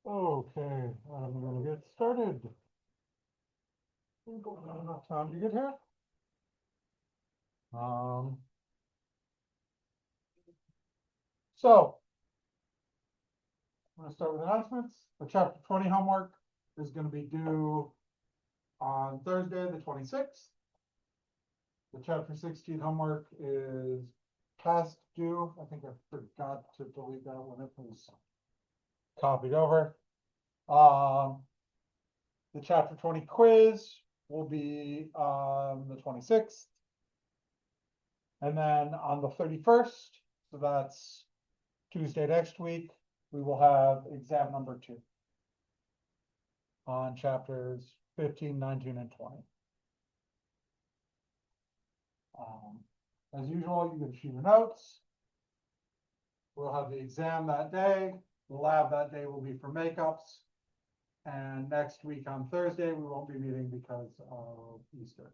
Okay, I'm gonna get started. We've got enough time to get here. Um, so I'm gonna start with announcements. The chapter 20 homework is gonna be due on Thursday, the 26th. The chapter 16 homework is past due. I think I forgot to delete that when it was copied over. The chapter 20 quiz will be on the 26th. And then on the 31st, so that's Tuesday next week, we will have exam number 2 on chapters 15, 19, and 20. As usual, you can shoot your notes. We'll have the exam that day. The lab that day will be for makeups. And next week on Thursday, we won't be meeting because of Easter.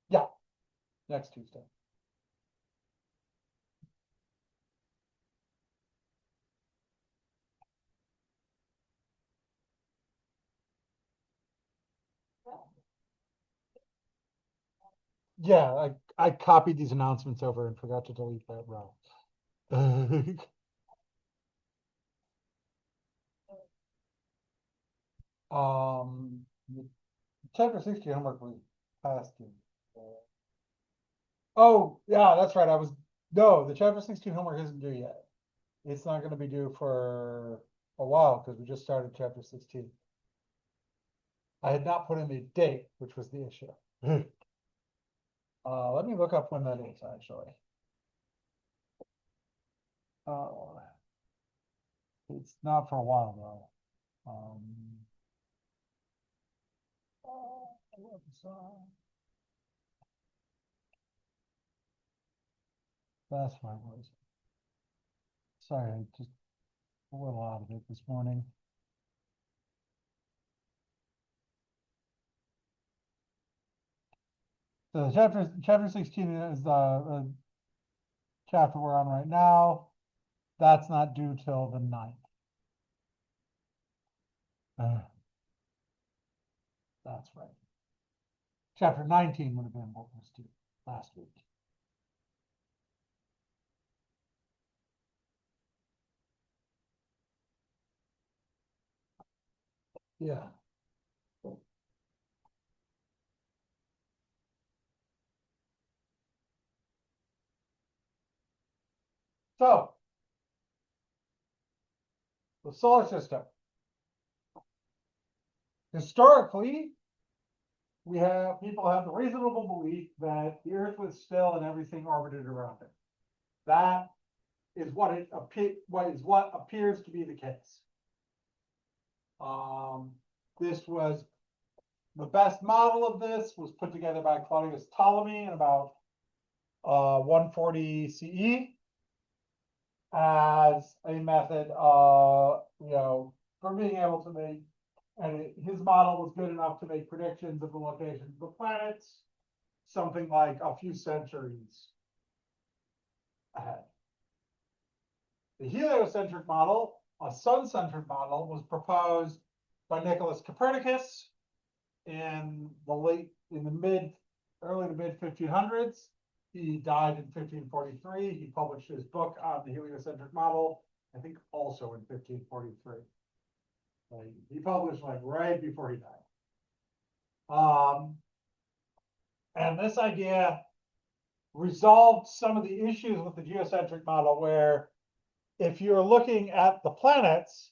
Yeah, next Tuesday. Yeah, I copied these announcements over and forgot to delete that row. The chapter 16 homework was passed in. Oh, yeah, that's right. No, the chapter 16 homework isn't due yet. It's not gonna be due for a while because we just started chapter 16. I had not put in the date, which was the issue. Let me look up when that is actually. It's not for a while though. That's why it was. Sorry, I just a little out of it this morning. So chapter 16 is the chapter we're on right now. That's not due till the 9th. That's right. Chapter 19 would have been what was due last week. Yeah. So the solar system. Historically, people have the reasonable belief that the Earth was still and everything orbited around it. That is what appears to be the case. This was the best model of this was put together by Claudius Ptolemy in about 140 CE as a method for being able to make, and his model was good enough to make predictions of the locations of the planets, something like a few centuries ahead. The heliocentric model, a sun-centered model, was proposed by Nicholas Copernicus in early to mid 1500s. He died in 1543. He published his book on the heliocentric model, I think also in 1543. He published like right before he died. And this idea resolved some of the issues with the geocentric model, where if you're looking at the planets,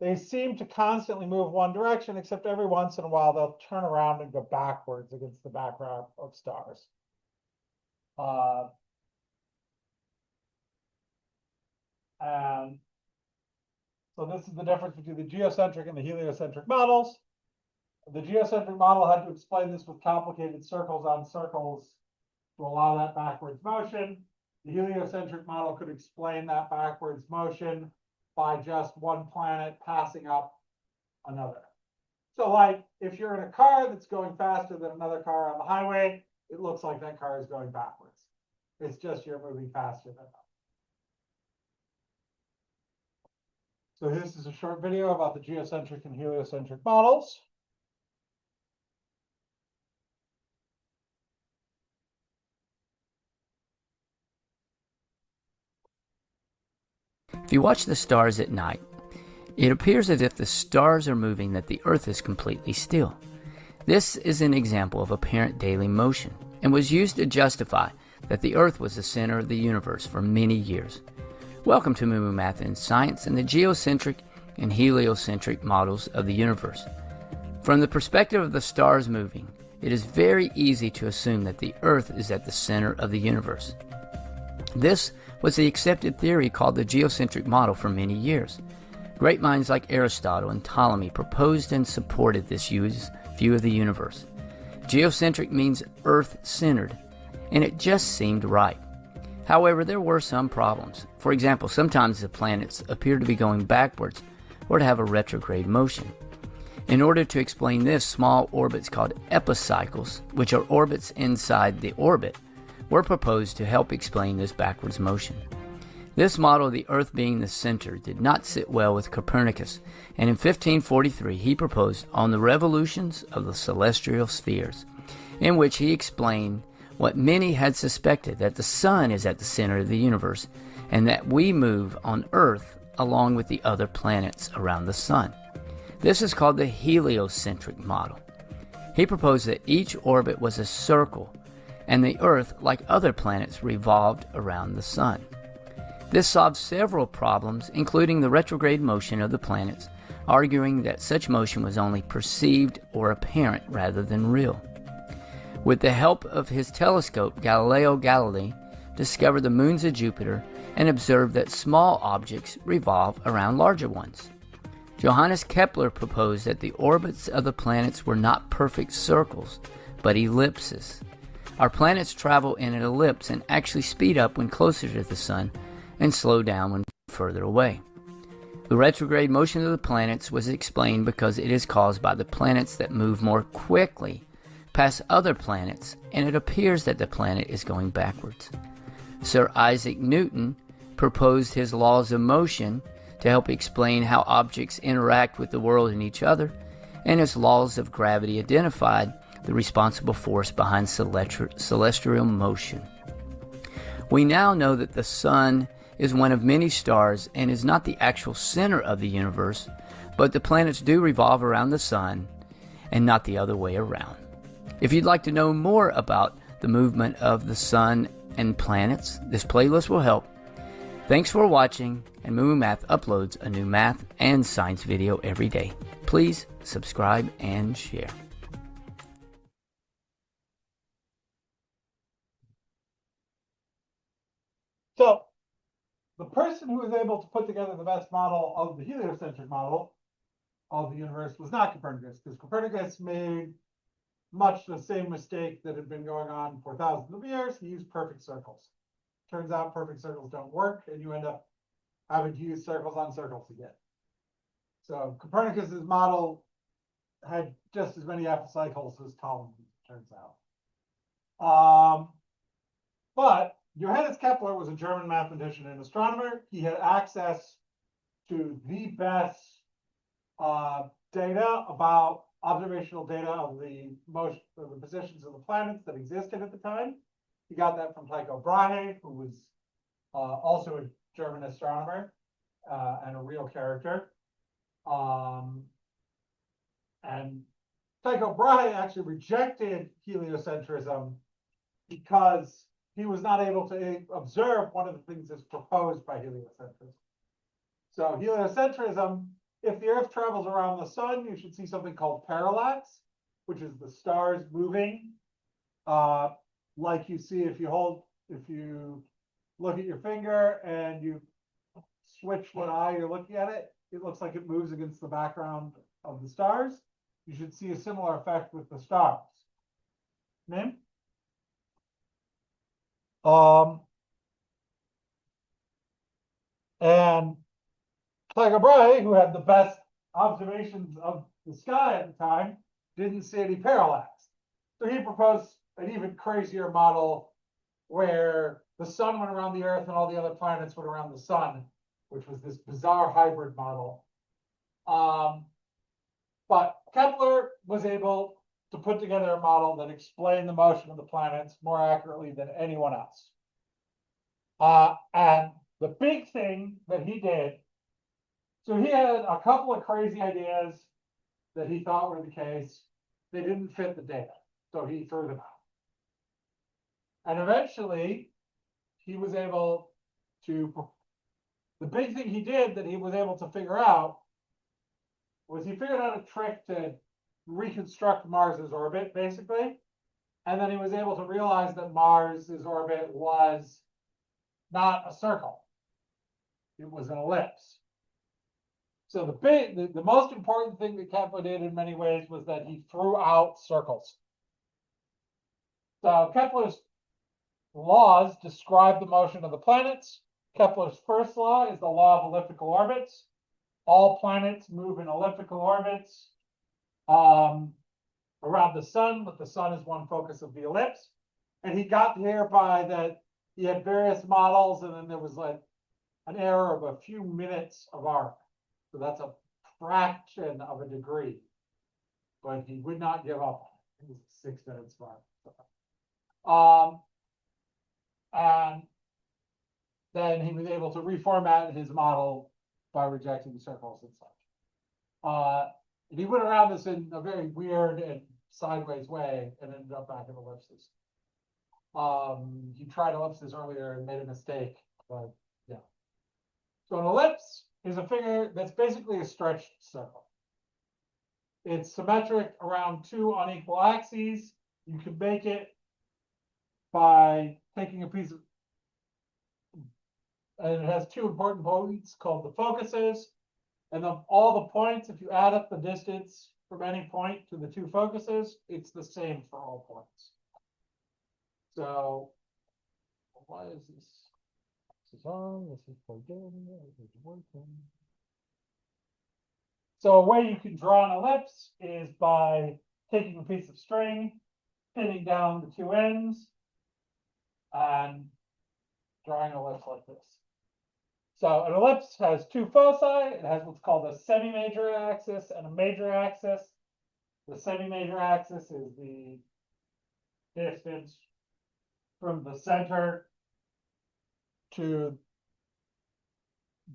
they seem to constantly move one direction, except every once in a while they'll turn around and go backwards against the background of stars. And so this is the difference between the geocentric and the heliocentric models. The geocentric model had to explain this with complicated circles on circles to allow that backwards motion. The heliocentric model could explain that backwards motion by just one planet passing up another. So like if you're in a car that's going faster than another car on the highway, it looks like that car is going backwards. It's just you're moving faster than them. So this is a short video about the geocentric and heliocentric models. If you watch the stars at night, it appears as if the stars are moving, that the Earth is completely still. This is an example of apparent daily motion and was used to justify that the Earth was the center of the universe for many years. Welcome to Moo Moo Math and Science and the geocentric and heliocentric models of the universe. From the perspective of the stars moving, it is very easy to assume that the Earth is at the center of the universe. This was the accepted theory called the geocentric model for many years. Great minds like Aristotle and Ptolemy proposed and supported this view of the universe. Geocentric means Earth-centered, and it just seemed right. However, there were some problems. For example, sometimes the planets appear to be going backwards or to have a retrograde motion. In order to explain this, small orbits called epicycles, which are orbits inside the orbit, were proposed to help explain this backwards motion. This model of the Earth being the center did not sit well with Copernicus, and in 1543 he proposed On the Revolutions of the Celestial Spheres, in which he explained what many had suspected, that the sun is at the center of the universe, and that we move on Earth along with the other planets around the sun. This is called the heliocentric model. He proposed that each orbit was a circle, and the Earth, like other planets, revolved around the sun. This solved several problems, including the retrograde motion of the planets, arguing that such motion was only perceived or apparent rather than real. With the help of his telescope, Galileo Galilei discovered the moons of Jupiter and observed that small objects revolve around larger ones. Johannes Kepler proposed that the orbits of the planets were not perfect circles, but ellipses. Our planets travel in an ellipse and actually speed up when closer to the sun and slow down when further away. The retrograde motion of the planets was explained because it is caused by the planets that move more quickly past other planets, and it appears that the planet is going backwards. Sir Isaac Newton proposed his laws of motion to help explain how objects interact with the world and each other, and his laws of gravity identified the responsible force behind celestial motion. We now know that the sun is one of many stars and is not the actual center of the universe, but the planets do revolve around the sun and not the other way around. If you'd like to know more about the movement of the sun and planets, this playlist will help. Thanks for watching, and Moo Moo Math uploads a new math and science video every day. Please subscribe and share. So the person who was able to put together the best model of the heliocentric model of the universe was not Copernicus, because Copernicus made much the same mistake that had been going on for thousands of years. He used perfect circles. Turns out perfect circles don't work, and you end up having to use circles on circles again. So Copernicus's model had just as many epicycles as Ptolemy, turns out. But Johannes Kepler was a German mathematician and astronomer. He had access to the best data about observational data of the motion of the positions of the planets that existed at the time. He got that from Tycho Brahe, who was also a German astronomer and a real character. And Tycho Brahe actually rejected heliocentrism because he was not able to observe one of the things that's proposed by heliocentrism. So heliocentrism, if the Earth travels around the sun, you should see something called parallax, which is the stars moving. Like you see if you look at your finger and you switch what eye you're looking at it, it looks like it moves against the background of the stars. You should see a similar effect with the stars. Name? And Tycho Brahe, who had the best observations of the sky at the time didn't see any parallax. So he proposed an even crazier model where the sun went around the Earth and all the other planets went around the sun, which was this bizarre hybrid model. But Kepler was able to put together a model that explained the motion of the planets more accurately than anyone else. And the big thing that he did, so he had a couple of crazy ideas that he thought were the case. They didn't fit the data, so he threw them out. And eventually, he was able to, the big thing he did that he was able to figure out was he figured out a trick to reconstruct Mars's orbit, basically. And then he was able to realize that Mars's orbit was not a circle. It was an ellipse. So the most important thing that Kepler did in many ways was that he threw out circles. So Kepler's laws describe the motion of the planets. Kepler's first law is the law of elliptical orbits. All planets move in elliptical orbits around the sun, but the sun is one focus of the ellipse. And he got here by that he had various models, and then there was like an error of a few minutes of arc. So that's a fraction of a degree. But he would not give up. It was 6 minutes of arc. And then he was able to reformat his model by rejecting circles and such. And he went around this in a very weird and sideways way and ended up back in ellipses. He tried ellipses earlier and made a mistake, but yeah. So an ellipse is a figure that's basically a stretched circle. It's symmetric around two unequal axes. You can make it by taking a piece of, and it has two important points called the focuses. And then all the points, if you add up the distance from any point to the two focuses, it's the same for all points. So why is this? This is on, this is working. So a way you can draw an ellipse is by taking a piece of string, pinning down the two ends, and drawing an ellipse like this. So an ellipse has two foci. It has what's called a semi-major axis and a major axis. The semi-major axis is the distance from the center to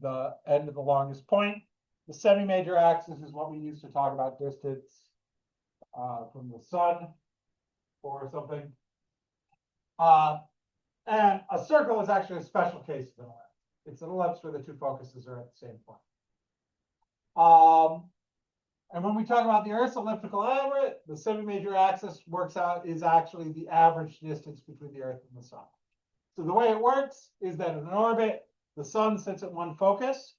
the end of the longest point. The semi-major axis is what we use to talk about distance from the sun or something. And a circle is actually a special case of an ellipse. It's an ellipse where the two focuses are at the same point. And when we talk about the Earth's elliptical orbit, the semi-major axis is actually the average distance between the Earth and the sun. So the way it works is that in an orbit, the sun sits at one focus.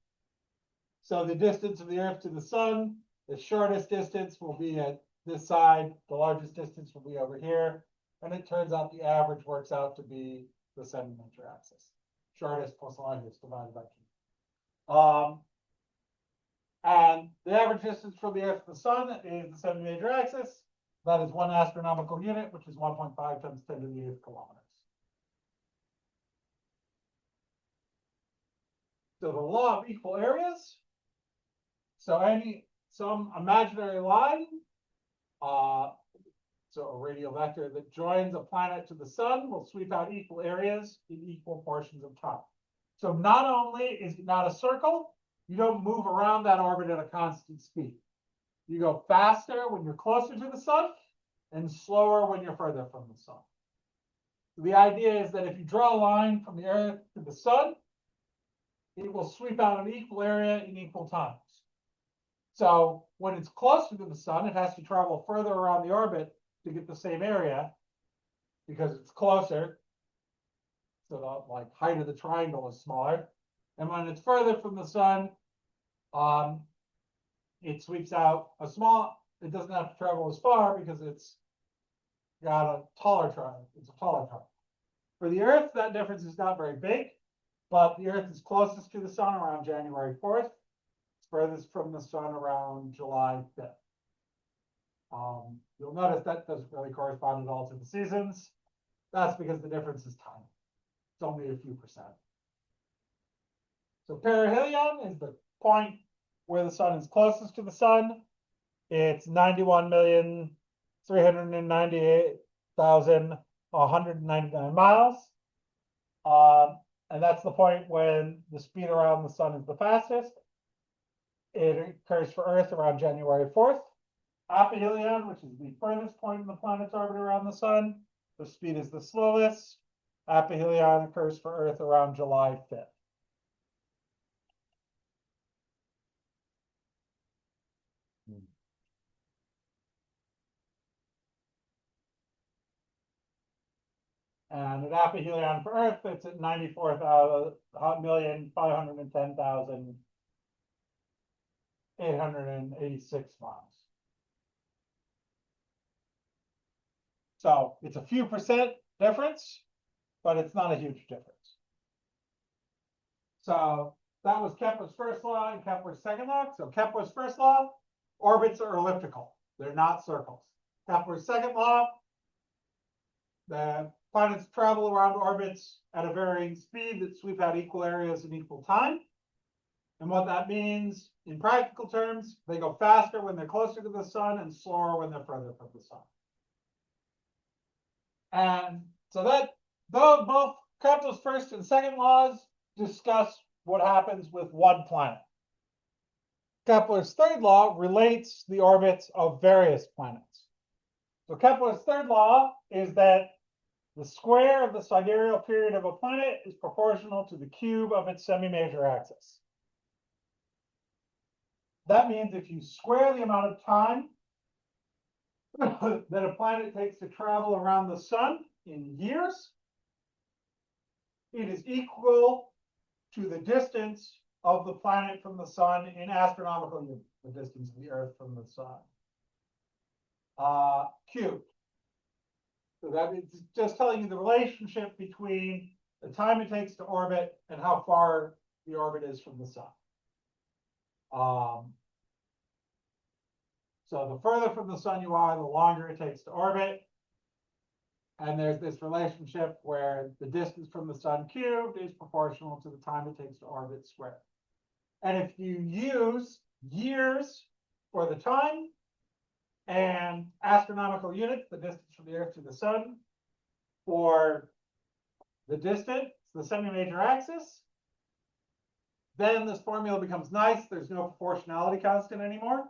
So the distance of the Earth to the sun, the shortest distance will be at this side, the largest distance will be over here. And it turns out the average works out to be the semi-major axis. Shortest plus longest divided by 2. And the average distance from the Earth to the sun is the semi-major axis. That is 1 astronomical unit, which is 1.5 times 10 to the 8th kilometers. So the law of equal areas. So some imaginary line, so a radial vector that joins a planet to the sun will sweep out equal areas in equal portions of time. So not only is it not a circle, you don't move around that orbit at a constant speed. You go faster when you're closer to the sun and slower when you're further from the sun. The idea is that if you draw a line from the Earth to the sun, it will sweep out an equal area in equal times. So when it's closer to the sun, it has to travel further around the orbit to get the same area because it's closer. So the height of the triangle is smaller. And when it's further from the sun, it sweeps out it doesn't have to travel as far because it's got a taller triangle. It's a taller triangle. For the Earth, that difference is not very big, but the Earth is closest to the sun around January 4th. It's furthest from the sun around July 5th. You'll notice that doesn't really correspond at all to the seasons. That's because the difference is tiny. It's only a few percent. So perihelion is the point where the sun is closest to the sun. It's 91,398,199 miles. And that's the point when the speed around the sun is the fastest. It occurs for Earth around January 4th. Aphelion, which is the furthest point in the planet's orbit around the sun, the speed is the slowest. Aphelion occurs for Earth around July 5th. And at aphelion for Earth, it's at 94,510,886 miles. So it's a few percent difference, but it's not a huge difference. So that was Kepler's first law and Kepler's second law. So Kepler's first law, orbits are elliptical. They're not circles. Kepler's second law, the planets travel around orbits at a varying speed that sweep out equal areas in equal time. And what that means in practical terms, they go faster when they're closer to the sun and slower when they're further from the sun. And so that, though both Kepler's first and second laws discuss what happens with one planet, Kepler's third law relates the orbits of various planets. So Kepler's third law is that the square of the sidereal period of a planet is proportional to the cube of its semi-major axis. That means if you square the amount of time that a planet takes to travel around the sun in years, it is equal to the distance of the planet from the sun in astronomical units, the distance of the Earth from the sun, cubed. So that is just telling you the relationship between the time it takes to orbit and how far the orbit is from the sun. So the further from the sun you are, the longer it takes to orbit. And there's this relationship where the distance from the sun cubed is proportional to the time it takes to orbit squared. And if you use years for the time and astronomical units, the distance from the Earth to the sun, for the distance, the semi-major axis, then this formula becomes nice. There's no proportionality constant anymore,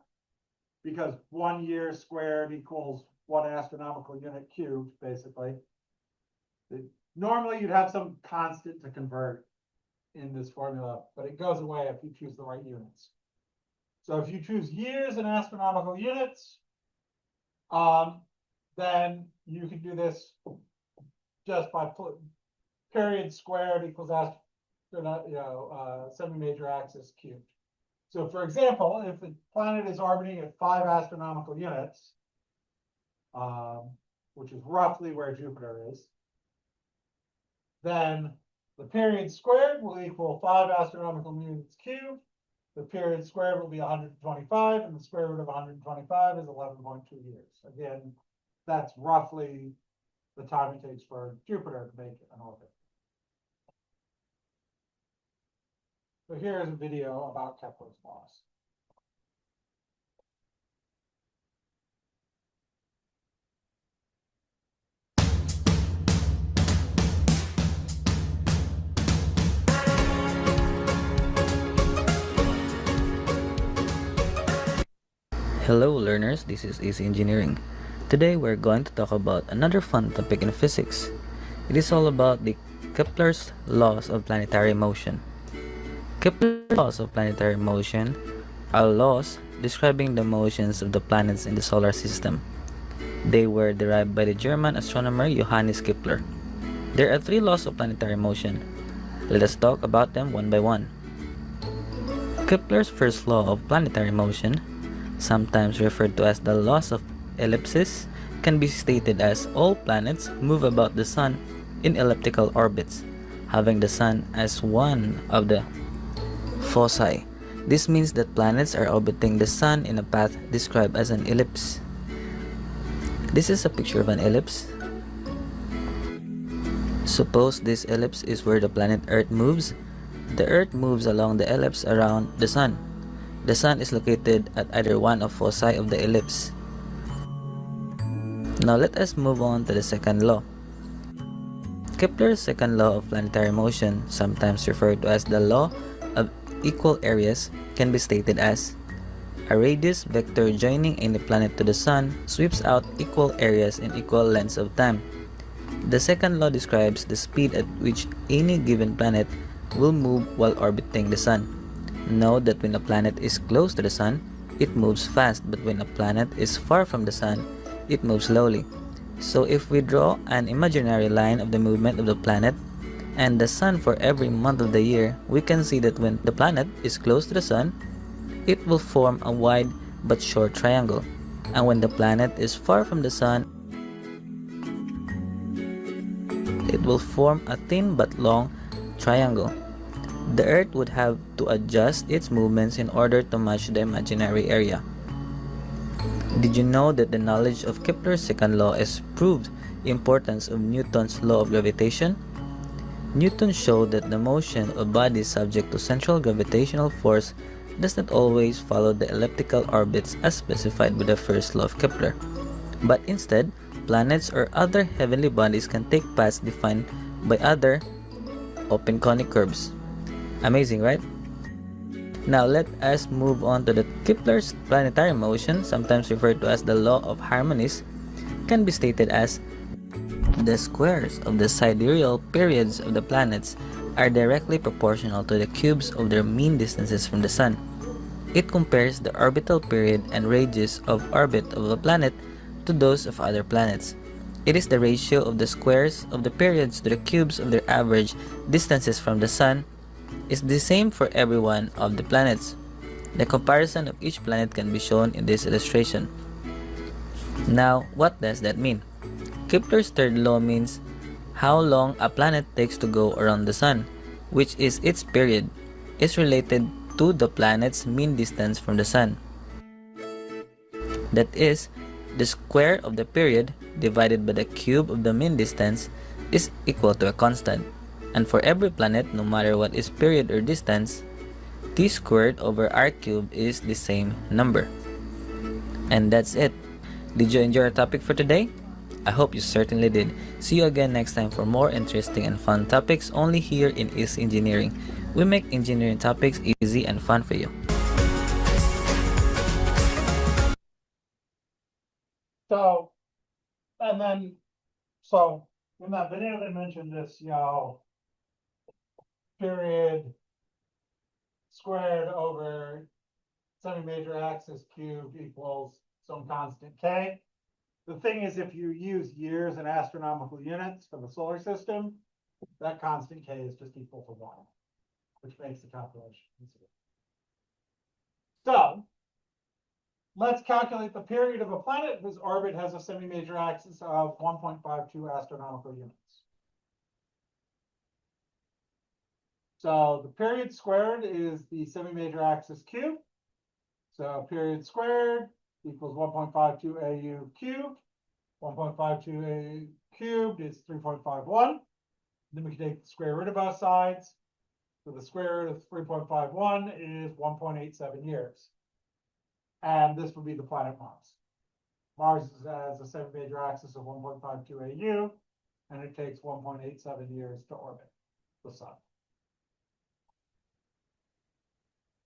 because 1 year squared equals 1 astronomical unit cubed, basically. Normally, you'd have some constant to convert in this formula, but it goes away if you choose the right units. So if you choose years in astronomical units, then you can do this just by period squared equals semi-major axis cubed. So for example, if the planet is orbiting at 5 astronomical units, which is roughly where Jupiter is, then the period squared will equal 5 astronomical units cubed. The period squared will be 125, and the square root of 125 is 11.2 years. Again, that's roughly the time it takes for Jupiter to make an orbit. So here's a video about Kepler's laws. Hello learners, this is Easy Engineering. Today we're going to talk about another fun topic in physics. It is all about the Kepler's laws of planetary motion. Kepler's laws of planetary motion are laws describing the motions of the planets in the solar system. They were derived by the German astronomer Johannes Kepler. There are 3 laws of planetary motion. Let us talk about them one by one. Kepler's first law of planetary motion, sometimes referred to as the laws of ellipsis, can be stated as all planets move about the sun in elliptical orbits, having the sun as one of the Foci. This means that planets are orbiting the sun in a path described as an ellipse. This is a picture of an ellipse. Suppose this ellipse is where the planet Earth moves. The Earth moves along the ellipse around the Sun. The Sun is located at either one of foci of the ellipse. Now let us move on to the second law. Kepler's second law of planetary motion, sometimes referred to as the law of equal areas, can be stated as a radius vector joining any planet to the Sun sweeps out equal areas in equal lengths of time. The second law describes the speed at which any given planet will move while orbiting the Sun. Note that when a planet is close to the Sun, it moves fast, but when a planet is far from the Sun, it moves slowly. So if we draw an imaginary line of the movement of the planet and the Sun for every month of the year, we can see that when the planet is close to the Sun, it will form a wide but short triangle, and when the planet is far from the Sun, it will form a thin but long triangle. The Earth would have to adjust its movements in order to match the imaginary area. Did you know that the knowledge of Kepler's second law has proved the importance of Newton's law of gravitation? Newton showed that the motion of bodies subject to central gravitational force does not always follow the elliptical orbits as specified by the first law of Kepler, but instead, planets or other heavenly bodies can take paths defined by other open conic curves. Amazing, right? Now let us move on to the Kepler's planetary motion, sometimes referred to as the law of harmonies, can be stated as the squares of the sidereal periods of the planets are directly proportional to the cubes of their mean distances from the Sun. It compares the orbital period and radius of orbit of a planet to those of other planets. It is the ratio of the squares of the periods to the cubes of their average distances from the Sun is the same for every one of the planets. The comparison of each planet can be shown in this illustration. Now, what does that mean? Kepler's third law means how long a planet takes to go around the Sun, which is its period, is related to the planet's mean distance from the Sun. That is, the square of the period divided by the cube of the mean distance is equal to a constant. And for every planet, no matter what its period or distance, t squared over r cubed is the same number. And that's it. Did you enjoy our topic for today? I hope you certainly did. See you again next time for more interesting and fun topics only here in Easy Engineering. We make engineering topics easy and fun for you. So, so in that video, they mentioned this, period squared over semi-major axis cubed equals some constant k. The thing is, if you use years in astronomical units for the solar system, that constant k is just equal to 1, which makes the calculation easier. So let's calculate the period of a planet whose orbit has a semi-major axis of 1.52 astronomical units. So the period squared is the semi-major axis cubed. So period squared equals 1.52 AU cubed. 1.52 AU cubed is 3.51. Then we can take the square root of both sides. So the square root of 3.51 is 1.87 years. And this would be the planet Mars. Mars has a semi-major axis of 1.52 AU, and it takes 1.87 years to orbit the Sun.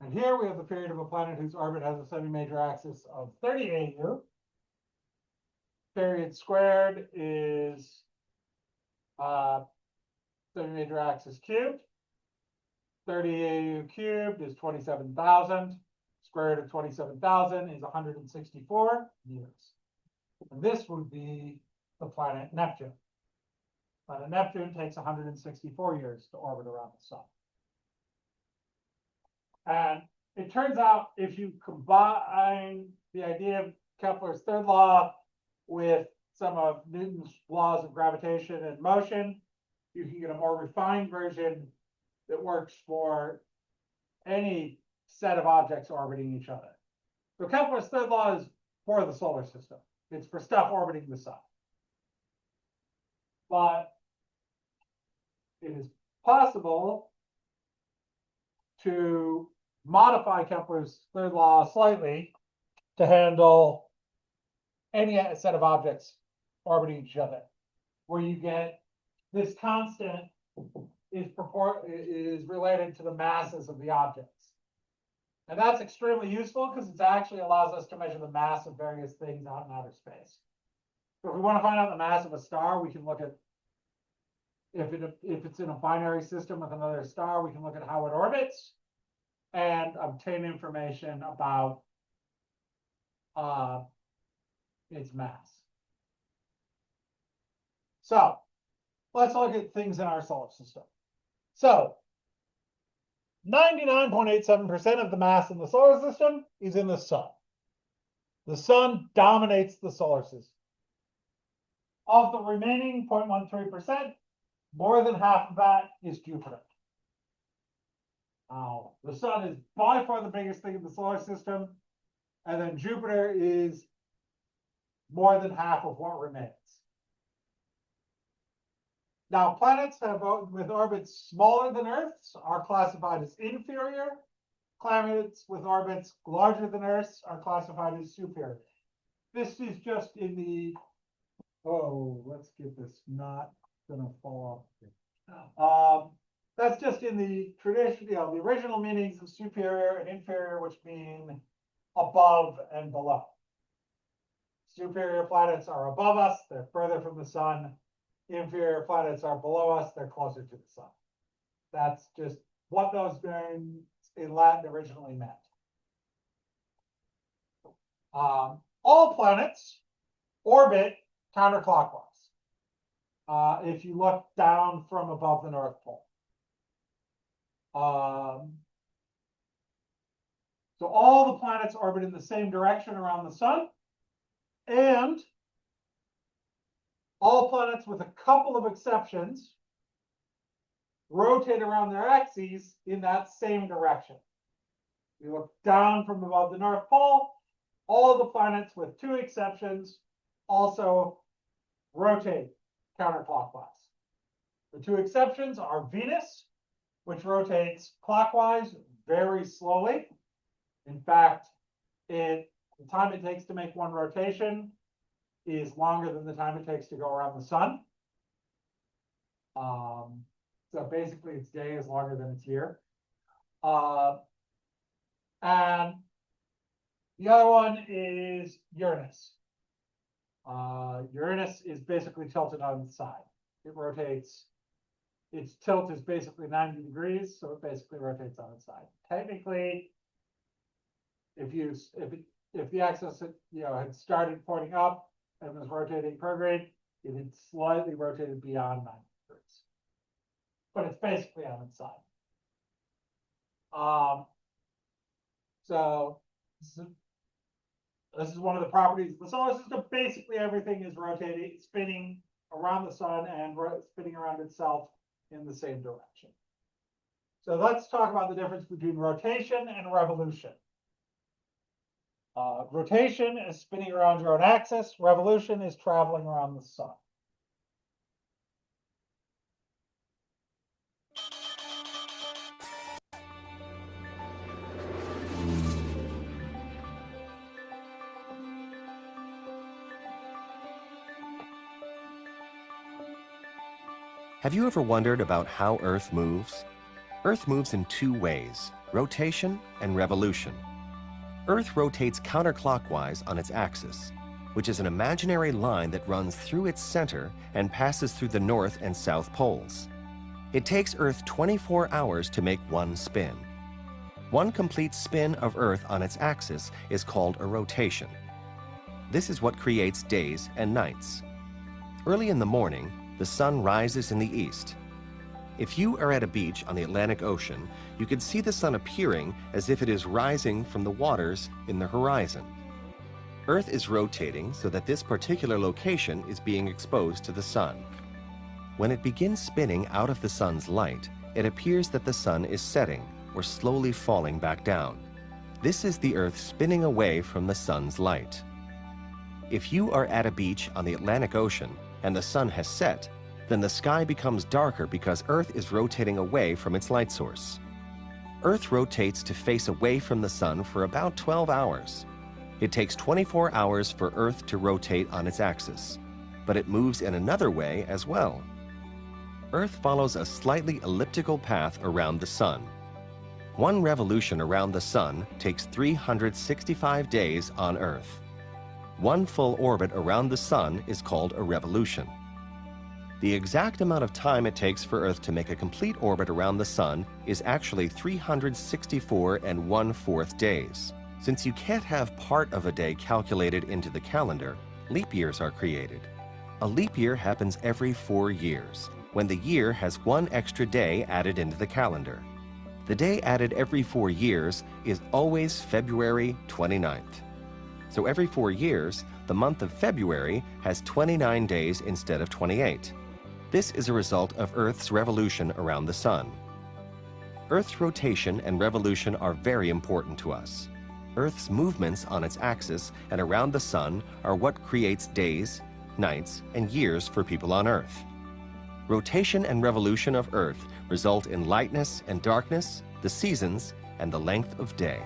And here we have the period of a planet whose orbit has a semi-major axis of 30 AU. Period squared is semi-major axis cubed. 30 AU cubed is 27,000. Square root of 27,000 is 164 years. And this would be the planet Neptune. Planet Neptune takes 164 years to orbit around the Sun. And it turns out if you combine the idea of Kepler's third law with some of Newton's laws of gravitation and motion, you can get a more refined version that works for any set of objects orbiting each other. So Kepler's third law is for the solar system. It's for stuff orbiting the sun. But it is possible to modify Kepler's third law slightly to handle any set of objects orbiting each other, where you get this constant is related to the masses of the objects. And that's extremely useful because it actually allows us to measure the mass of various things out in outer space. So if we want to find out the mass of a star, we can look at if it's in a binary system with another star, we can look at how it orbits and obtain information about its mass. So let's look at things in our solar system. So 99.87% of the mass in the solar system is in the sun. The sun dominates the solar system. Of the remaining 0.13%, more than half of that is Jupiter. The sun is by far the biggest thing in the solar system, and then Jupiter is more than half of what remains. Now, planets with orbits smaller than Earth's are classified as inferior. Planets with orbits larger than Earth's are classified as superior. This is just in the, let's get this not gonna fall off. That's just in the tradition, the original meanings of superior and inferior, which mean above and below. Superior planets are above us, they're further from the sun. Inferior planets are below us, they're closer to the sun. That's just what those names in Latin originally meant. All planets orbit counterclockwise if you look down from above the North Pole. So all the planets orbit in the same direction around the sun, and all planets, with a couple of exceptions, rotate around their axes in that same direction. You look down from above the North Pole, all of the planets, with two exceptions, also rotate counterclockwise. The two exceptions are Venus, which rotates clockwise very slowly. In fact, the time it takes to make one rotation is longer than the time it takes to go around the sun. So basically its day is longer than its year. And the other one is Uranus. Uranus is basically tilted on its side. It rotates, its tilt is basically 90 degrees, so it basically rotates on its side. Technically, if the axis had started pointing up and was rotating prograde, it had slightly rotated beyond 90 degrees. But it's basically on its side. So this is one of the properties of the solar system. Basically, everything is rotating, spinning around the sun and spinning around itself in the same direction. So let's talk about the difference between rotation and revolution. Rotation is spinning around your own axis. Revolution is traveling around the sun. Have you ever wondered about how Earth moves? Earth moves in two ways, rotation and revolution. Earth rotates counterclockwise on its axis, which is an imaginary line that runs through its center and passes through the north and south poles. It takes Earth 24 hours to make one spin. One complete spin of Earth on its axis is called a rotation. This is what creates days and nights. Early in the morning, the sun rises in the east. If you are at a beach on the Atlantic Ocean, you can see the sun appearing as if it is rising from the waters in the horizon. Earth is rotating so that this particular location is being exposed to the sun. When it begins spinning out of the sun's light, it appears that the sun is setting or slowly falling back down. This is the Earth spinning away from the sun's light. If you are at a beach on the Atlantic Ocean and the sun has set, then the sky becomes darker because Earth is rotating away from its light source. Earth rotates to face away from the sun for about 12 hours. It takes 24 hours for Earth to rotate on its axis, but it moves in another way as well. Earth follows a slightly elliptical path around the sun. One revolution around the sun takes 365 days on Earth. One full orbit around the sun is called a revolution. The exact amount of time it takes for Earth to make a complete orbit around the sun is actually 364 1/4 days. Since you can't have part of a day calculated into the calendar, leap years are created. A leap year happens every 4 years, when the year has one extra day added into the calendar. The day added every 4 years is always February 29th. So every 4 years, the month of February has 29 days instead of 28. This is a result of Earth's revolution around the sun. Earth's rotation and revolution are very important to us. Earth's movements on its axis and around the sun are what creates days, nights, and years for people on Earth. Rotation and revolution of Earth result in lightness and darkness, the seasons, and the length of day.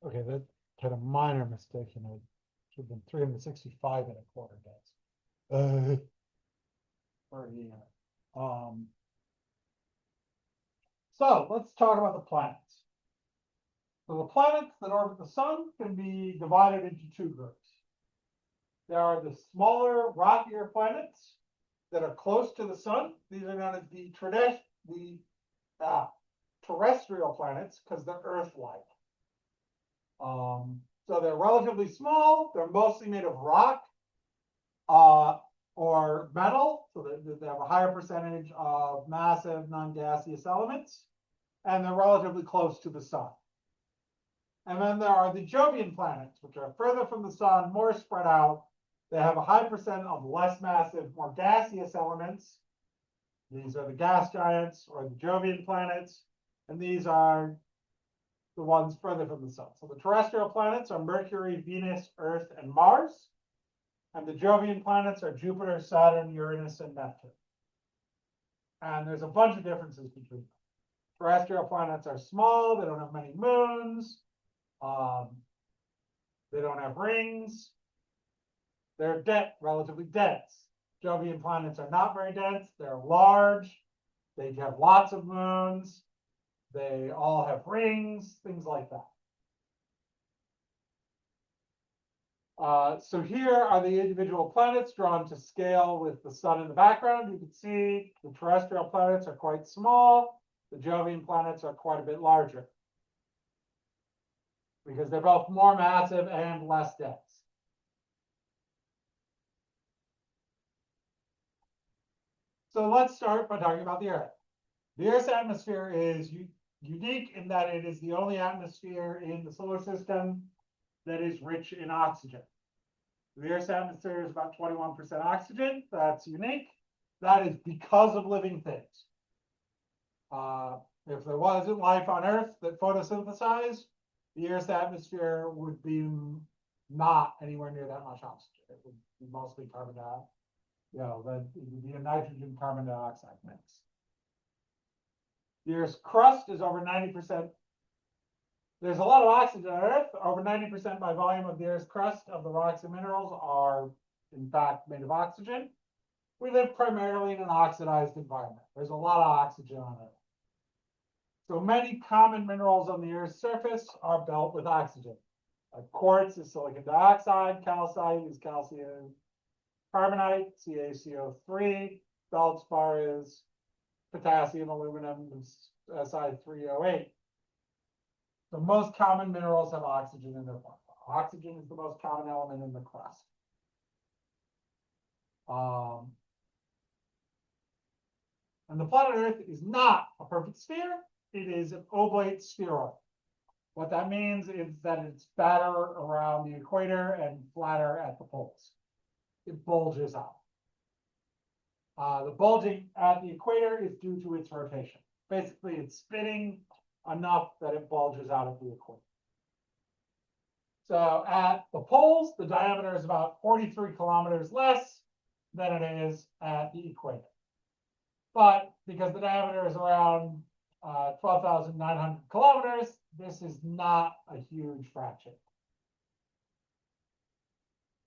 Okay, that had a minor mistake, and it should have been 365 days. For a year. So let's talk about the planets. So the planets that orbit the sun can be divided into two groups. There are the smaller, rockier planets that are close to the sun. These are known as the terrestrial planets because they're Earth-like. So they're relatively small. They're mostly made of rock or metal, so they have a higher percentage of massive non-gaseous elements, and they're relatively close to the sun. And then there are the Jovian planets, which are further from the sun, more spread out. They have a high percent of less massive, more gaseous elements. These are the gas giants or the Jovian planets, and these are the ones further from the sun. So the terrestrial planets are Mercury, Venus, Earth, and Mars. And the Jovian planets are Jupiter, Saturn, Uranus, and Neptune. And there's a bunch of differences between them. Terrestrial planets are small. They don't have many moons. They don't have rings. They're relatively dense. Jovian planets are not very dense. They're large. They have lots of moons. They all have rings, things like that. So here are the individual planets drawn to scale with the sun in the background. You can see the terrestrial planets are quite small. The Jovian planets are quite a bit larger because they're both more massive and less dense. So let's start by talking about the Earth. The Earth's atmosphere is unique in that it is the only atmosphere in the solar system that is rich in oxygen. The Earth's atmosphere is about 21% oxygen. That's unique. That is because of living things. If there wasn't life on Earth that photosynthesized, the Earth's atmosphere would be not anywhere near that much oxygen. It would be mostly carbon dioxide. It would be a nitrogen carbon dioxide mix. The Earth's crust is over 90%. There's a lot of oxygen on Earth. Over 90% by volume of the Earth's crust of the rocks and minerals are, in fact, made of oxygen. We live primarily in an oxidized environment. There's a lot of oxygen on Earth. So many common minerals on the Earth's surface are built with oxygen. Like quartz is silicon dioxide, calcite is calcium carbonate, CaCO3, feldspar is potassium aluminum Si3O8. The most common minerals have oxygen in their formula. Oxygen is the most common element in the crust. And the planet Earth is not a perfect sphere. It is an oblate spheroid. What that means is that it's fatter around the equator and flatter at the poles. It bulges out. The bulging at the equator is due to its rotation. Basically, it's spinning enough that it bulges out of the equator. So at the poles, the diameter is about 43 kilometers less than it is at the equator. But because the diameter is around 12,900 kilometers, this is not a huge fraction.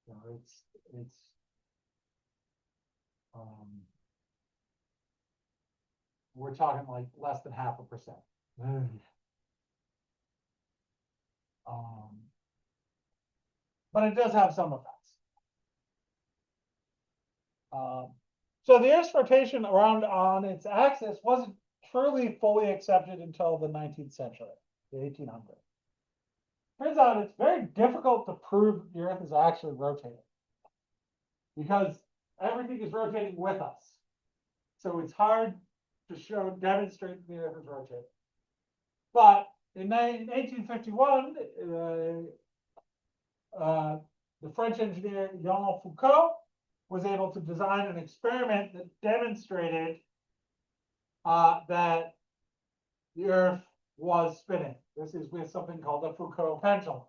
So we're talking like less than 0.5%. But it does have some effects. So the Earth's rotation around on its axis wasn't truly fully accepted until the 19th century, the 1800s. Turns out it's very difficult to prove the Earth is actually rotating because everything is rotating with us. So it's hard to demonstrate the Earth is rotating. But in 1851, the French engineer Jean Foucault was able to design an experiment that demonstrated that the Earth was spinning. This is with something called the Foucault pendulum,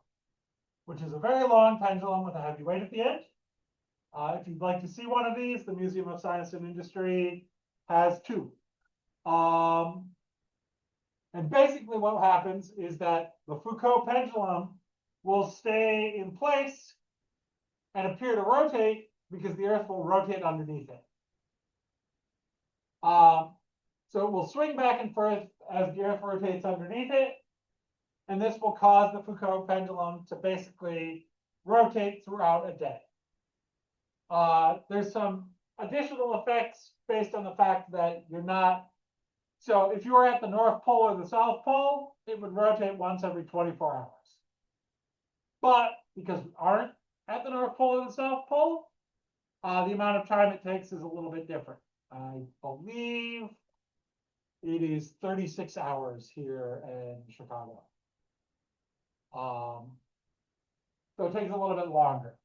which is a very long pendulum with a heavy weight at the end. If you'd like to see one of these, the Museum of Science and Industry has two. And basically what happens is that the Foucault pendulum will stay in place and appear to rotate because the Earth will rotate underneath it. So it will swing back and forth as the Earth rotates underneath it. And this will cause the Foucault pendulum to basically rotate throughout a day. There's some additional effects based on the fact that you're not. So if you were at the North Pole or the South Pole, it would rotate once every 24 hours. But because we aren't at the North Pole or the South Pole, the amount of time it takes is a little bit different. I believe it is 36 hours here in Chicago. So it takes a little bit longer.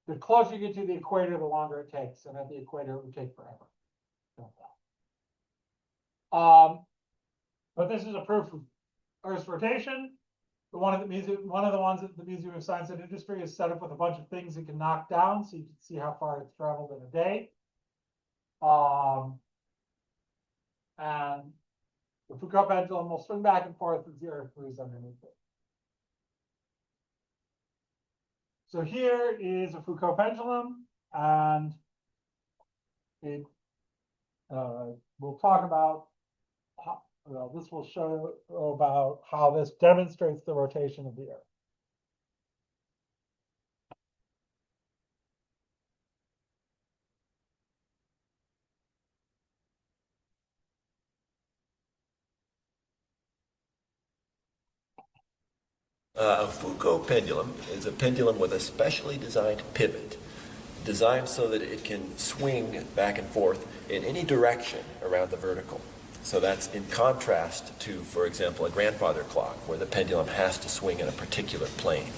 The closer you get to the equator, the longer it takes. And at the equator, it would take forever. But this is a proof of Earth's rotation. One of the ones at the Museum of Science and Industry is set up with a bunch of things it can knock down, so you can see how far it's traveled in a day. And the Foucault pendulum will swing back and forth as the Earth moves underneath it. So here is a Foucault pendulum, and we'll talk about this will show about how this demonstrates the rotation of the Earth. A Foucault pendulum is a pendulum with a specially designed pivot, designed so that it can swing back and forth in any direction around the vertical. So that's in contrast to, for example, a grandfather clock, where the pendulum has to swing in a particular plane.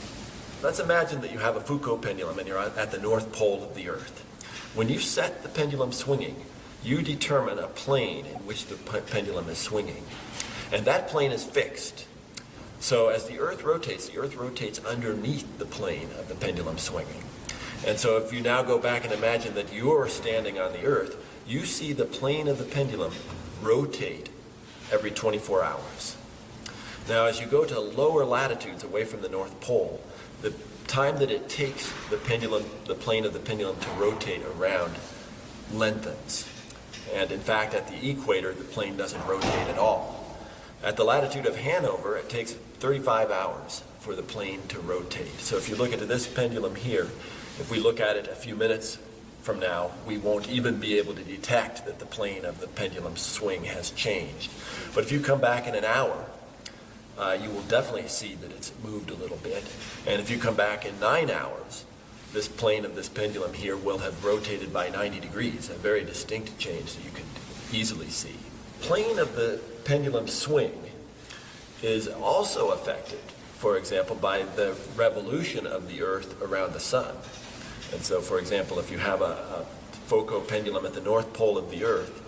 Let's imagine that you have a Foucault pendulum and you're at the North Pole of the Earth. When you set the pendulum swinging, you determine a plane in which the pendulum is swinging. And that plane is fixed. So as the Earth rotates underneath the plane of the pendulum swinging. And so if you now go back and imagine that you're standing on the Earth, you see the plane of the pendulum rotate every 24 hours. Now, as you go to lower latitudes away from the North Pole, the time that it takes the plane of the pendulum to rotate around lengthens. And in fact, at the equator, the plane doesn't rotate at all. At the latitude of Hanover, it takes 35 hours for the plane to rotate. So if you look at this pendulum here, if we look at it a few minutes from now, we won't even be able to detect that the plane of the pendulum swing has changed. But if you come back in an hour, you will definitely see that it's moved a little bit. And if you come back in 9 hours, this plane of this pendulum here will have rotated by 90 degrees, a very distinct change that you can easily see. Plane of the pendulum swing is also affected, for example, by the revolution of the Earth around the sun. And so, for example, if you have a Foucault pendulum at the North Pole of the Earth,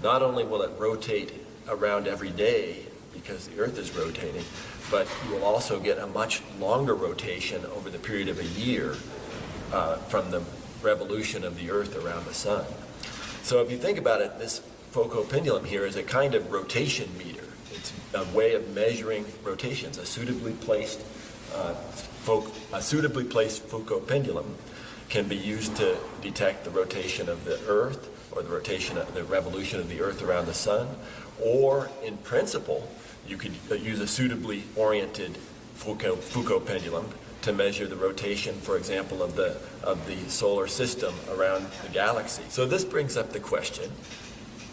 not only will it rotate around every day because the Earth is rotating, but you will also get a much longer rotation over the period of a year from the revolution of the Earth around the Sun. So if you think about it, this Foucault pendulum here is a kind of rotation meter. It's a way of measuring rotations. A suitably placed Foucault pendulum can be used to detect the rotation of the Earth, or the revolution of the Earth around the Sun, or in principle, you could use a suitably oriented Foucault pendulum to measure the rotation, for example, of the solar system around the galaxy. So this brings up the question: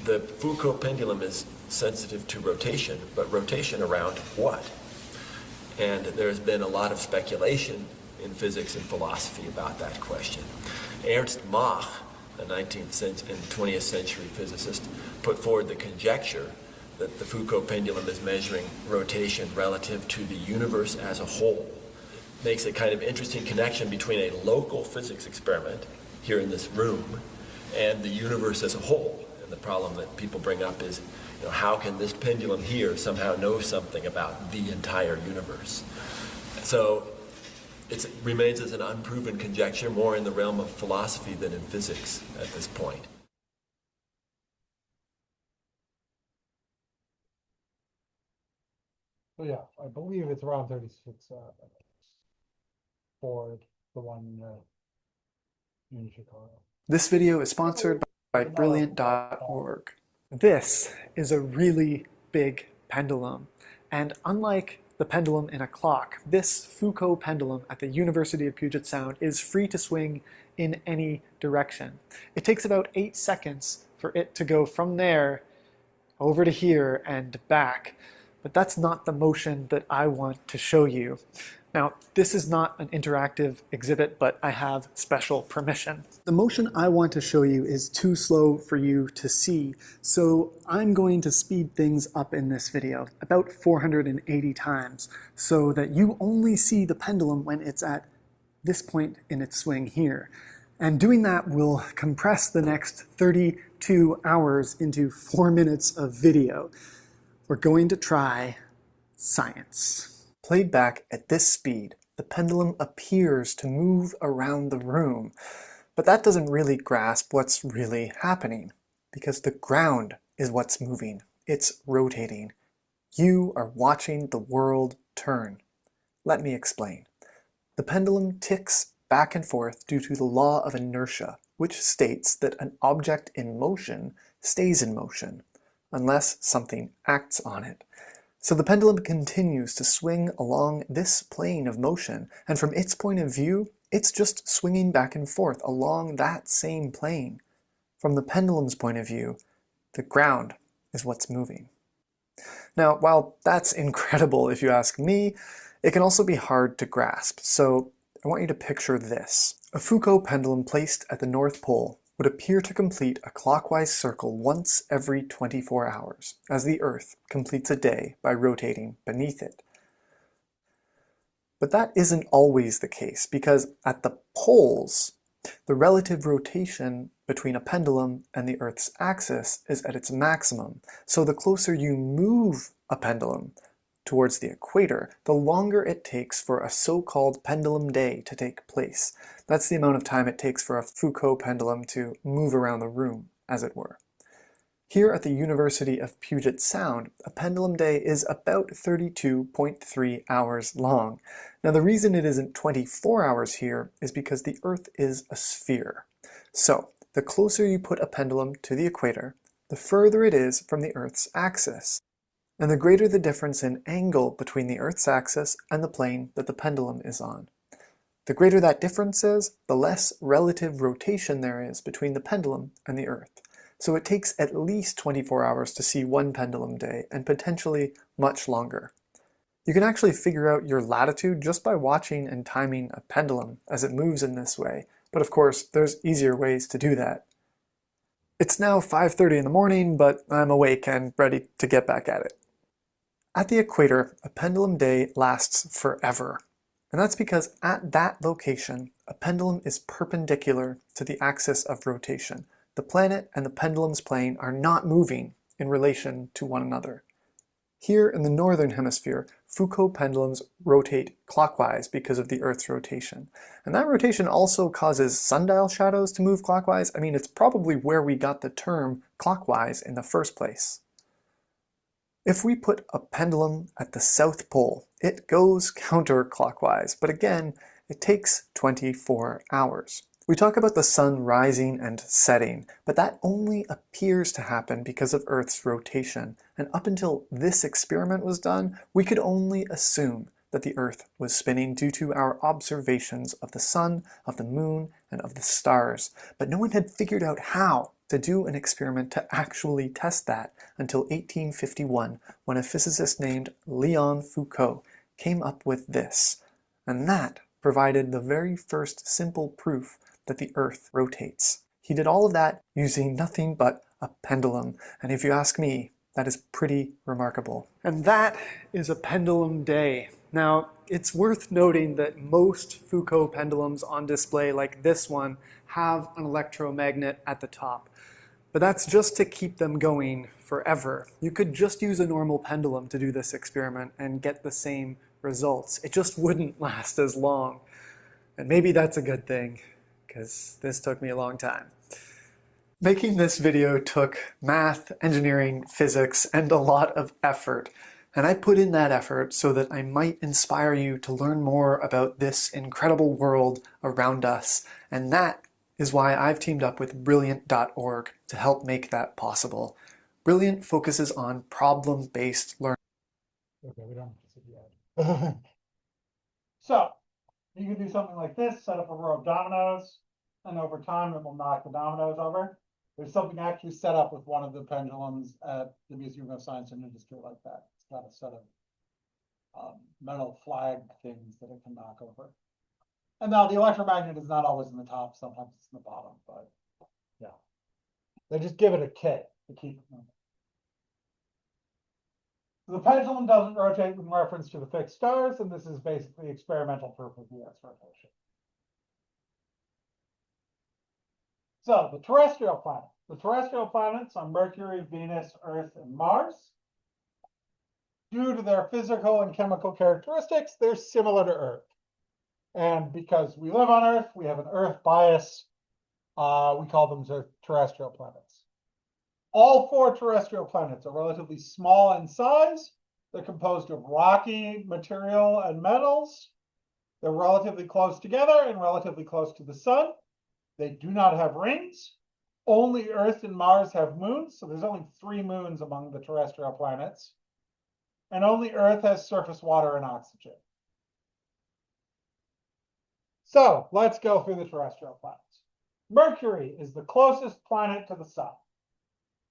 the Foucault pendulum is sensitive to rotation, but rotation around what? And there's been a lot of speculation in physics and philosophy about that question. Ernst Mach, a 19th and 20th century physicist, put forward the conjecture that the Foucault pendulum is measuring rotation relative to the universe as a whole. Makes a kind of interesting connection between a local physics experiment here in this room and the universe as a whole. And the problem that people bring up is, how can this pendulum here somehow know something about the entire universe? So it remains as an unproven conjecture, more in the realm of philosophy than in physics at this point. So yeah, I believe it's around 36 for the one in Chicago. This video is sponsored by Brilliant.org. This is a really big pendulum, and unlike the pendulum in a clock, this Foucault pendulum at the University of Puget Sound is free to swing in any direction. It takes about 8 seconds for it to go from there over to here and back, but that's not the motion that I want to show you. Now, this is not an interactive exhibit, but I have special permission. The motion I want to show you is too slow for you to see, so I'm going to speed things up in this video, about 480 times, so that you only see the pendulum when it's at this point in its swing here. And doing that will compress the next 32 hours into 4 minutes of video. We're going to try science. Played back at this speed, the pendulum appears to move around the room, but that doesn't really grasp what's really happening, because the ground is what's moving. It's rotating. You are watching the world turn. Let me explain. The pendulum ticks back and forth due to the law of inertia, which states that an object in motion stays in motion, unless something acts on it. So the pendulum continues to swing along this plane of motion, and from its point of view, it's just swinging back and forth along that same plane. From the pendulum's point of view, the ground is what's moving. Now, while that's incredible if you ask me, it can also be hard to grasp, so I want you to picture this. A Foucault pendulum placed at the North Pole would appear to complete a clockwise circle once every 24 hours, as the Earth completes a day by rotating beneath it. But that isn't always the case, because at the poles, the relative rotation between a pendulum and the Earth's axis is at its maximum. So the closer you move a pendulum towards the equator, the longer it takes for a so-called pendulum day to take place. That's the amount of time it takes for a Foucault pendulum to move around the room, as it were. Here at the University of Puget Sound, a pendulum day is about 32.3 hours long. Now the reason it isn't 24 hours here is because the Earth is a sphere. So, the closer you put a pendulum to the equator, the further it is from the Earth's axis. And the greater the difference in angle between the Earth's axis and the plane that the pendulum is on. The greater that difference is, the less relative rotation there is between the pendulum and the Earth. So it takes at least 24 hours to see one pendulum day, and potentially much longer. You can actually figure out your latitude just by watching and timing a pendulum as it moves in this way, but of course there's easier ways to do that. It's now 5:30 in the morning, but I'm awake and ready to get back at it. At the equator, a pendulum day lasts forever. And that's because at that location, a pendulum is perpendicular to the axis of rotation, the planet and the pendulum's plane are not moving in relation to one another. Here in the northern hemisphere, Foucault pendulums rotate clockwise because of the Earth's rotation. And that rotation also causes sundial shadows to move clockwise. I mean, it's probably where we got the term clockwise in the first place. If we put a pendulum at the South Pole, it goes counterclockwise, but again, it takes 24 hours. We talk about the sun rising and setting, but that only appears to happen because of Earth's rotation. And up until this experiment was done, we could only assume that the Earth was spinning due to our observations of the sun, of the moon, and of the stars. But no one had figured out how to do an experiment to actually test that until 1851, when a physicist named Leon Foucault came up with this. And that provided the very first simple proof that the Earth rotates. He did all of that using nothing but a pendulum, and if you ask me, that is pretty remarkable. And that is a pendulum day. Now, it's worth noting that most Foucault pendulums on display, like this one, have an electromagnet at the top. But that's just to keep them going forever. You could just use a normal pendulum to do this experiment and get the same results. It just wouldn't last as long. And maybe that's a good thing, because this took me a long time. Making this video took math, engineering, physics, and a lot of effort. And I put in that effort so that I might inspire you to learn more about this incredible world around us. And that is why I've teamed up with Brilliant.org to help make that possible. Brilliant focuses on problem-based learning. Okay, we don't have to sit yet. So, you can do something like this, set up a row of dominoes, and over time it will knock the dominoes over. There's something actually set up with one of the pendulums at the Museum of Science and Industry like that. It's got a set of metal flag things that it can knock over. And now the electromagnet is not always in the top, sometimes it's in the bottom, but yeah. They just give it a kit to keep it moving. The pendulum doesn't rotate in reference to the fixed stars, and this is basically experimental proof of the Earth's rotation. So the terrestrial planets. The terrestrial planets are Mercury, Venus, Earth, and Mars. Due to their physical and chemical characteristics, they're similar to Earth. And because we live on Earth, we have an Earth bias. We call them terrestrial planets. All 4 terrestrial planets are relatively small in size. They're composed of rocky material and metals. They're relatively close together and relatively close to the sun. They do not have rings. Only Earth and Mars have moons, so there's only 3 moons among the terrestrial planets. And only Earth has surface water and oxygen. So let's go through the terrestrial planets. Mercury is the closest planet to the sun.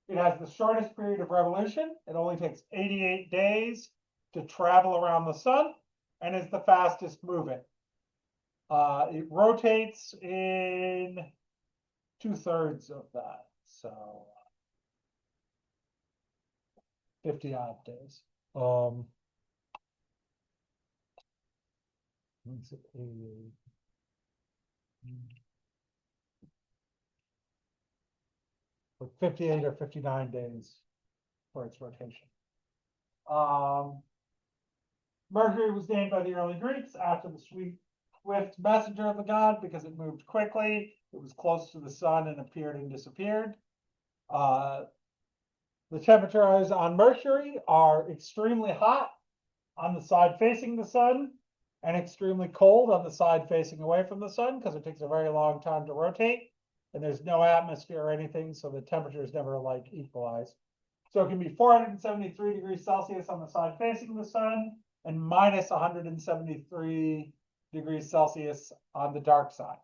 It has the shortest period of revolution. It only takes 88 days to travel around the sun and is the fastest moving. It rotates in 2/3 of that, so 50 odd days. Like 58 or 59 days for its rotation. Mercury was named by the early Greeks after the swift messenger of the god because it moved quickly. It was close to the sun and appeared and disappeared. The temperatures on Mercury are extremely hot on the side facing the sun and extremely cold on the side facing away from the sun because it takes a very long time to rotate. And there's no atmosphere or anything, so the temperature is never like equalized. So it can be 473 degrees Celsius on the side facing the sun and minus 173 degrees Celsius on the dark side.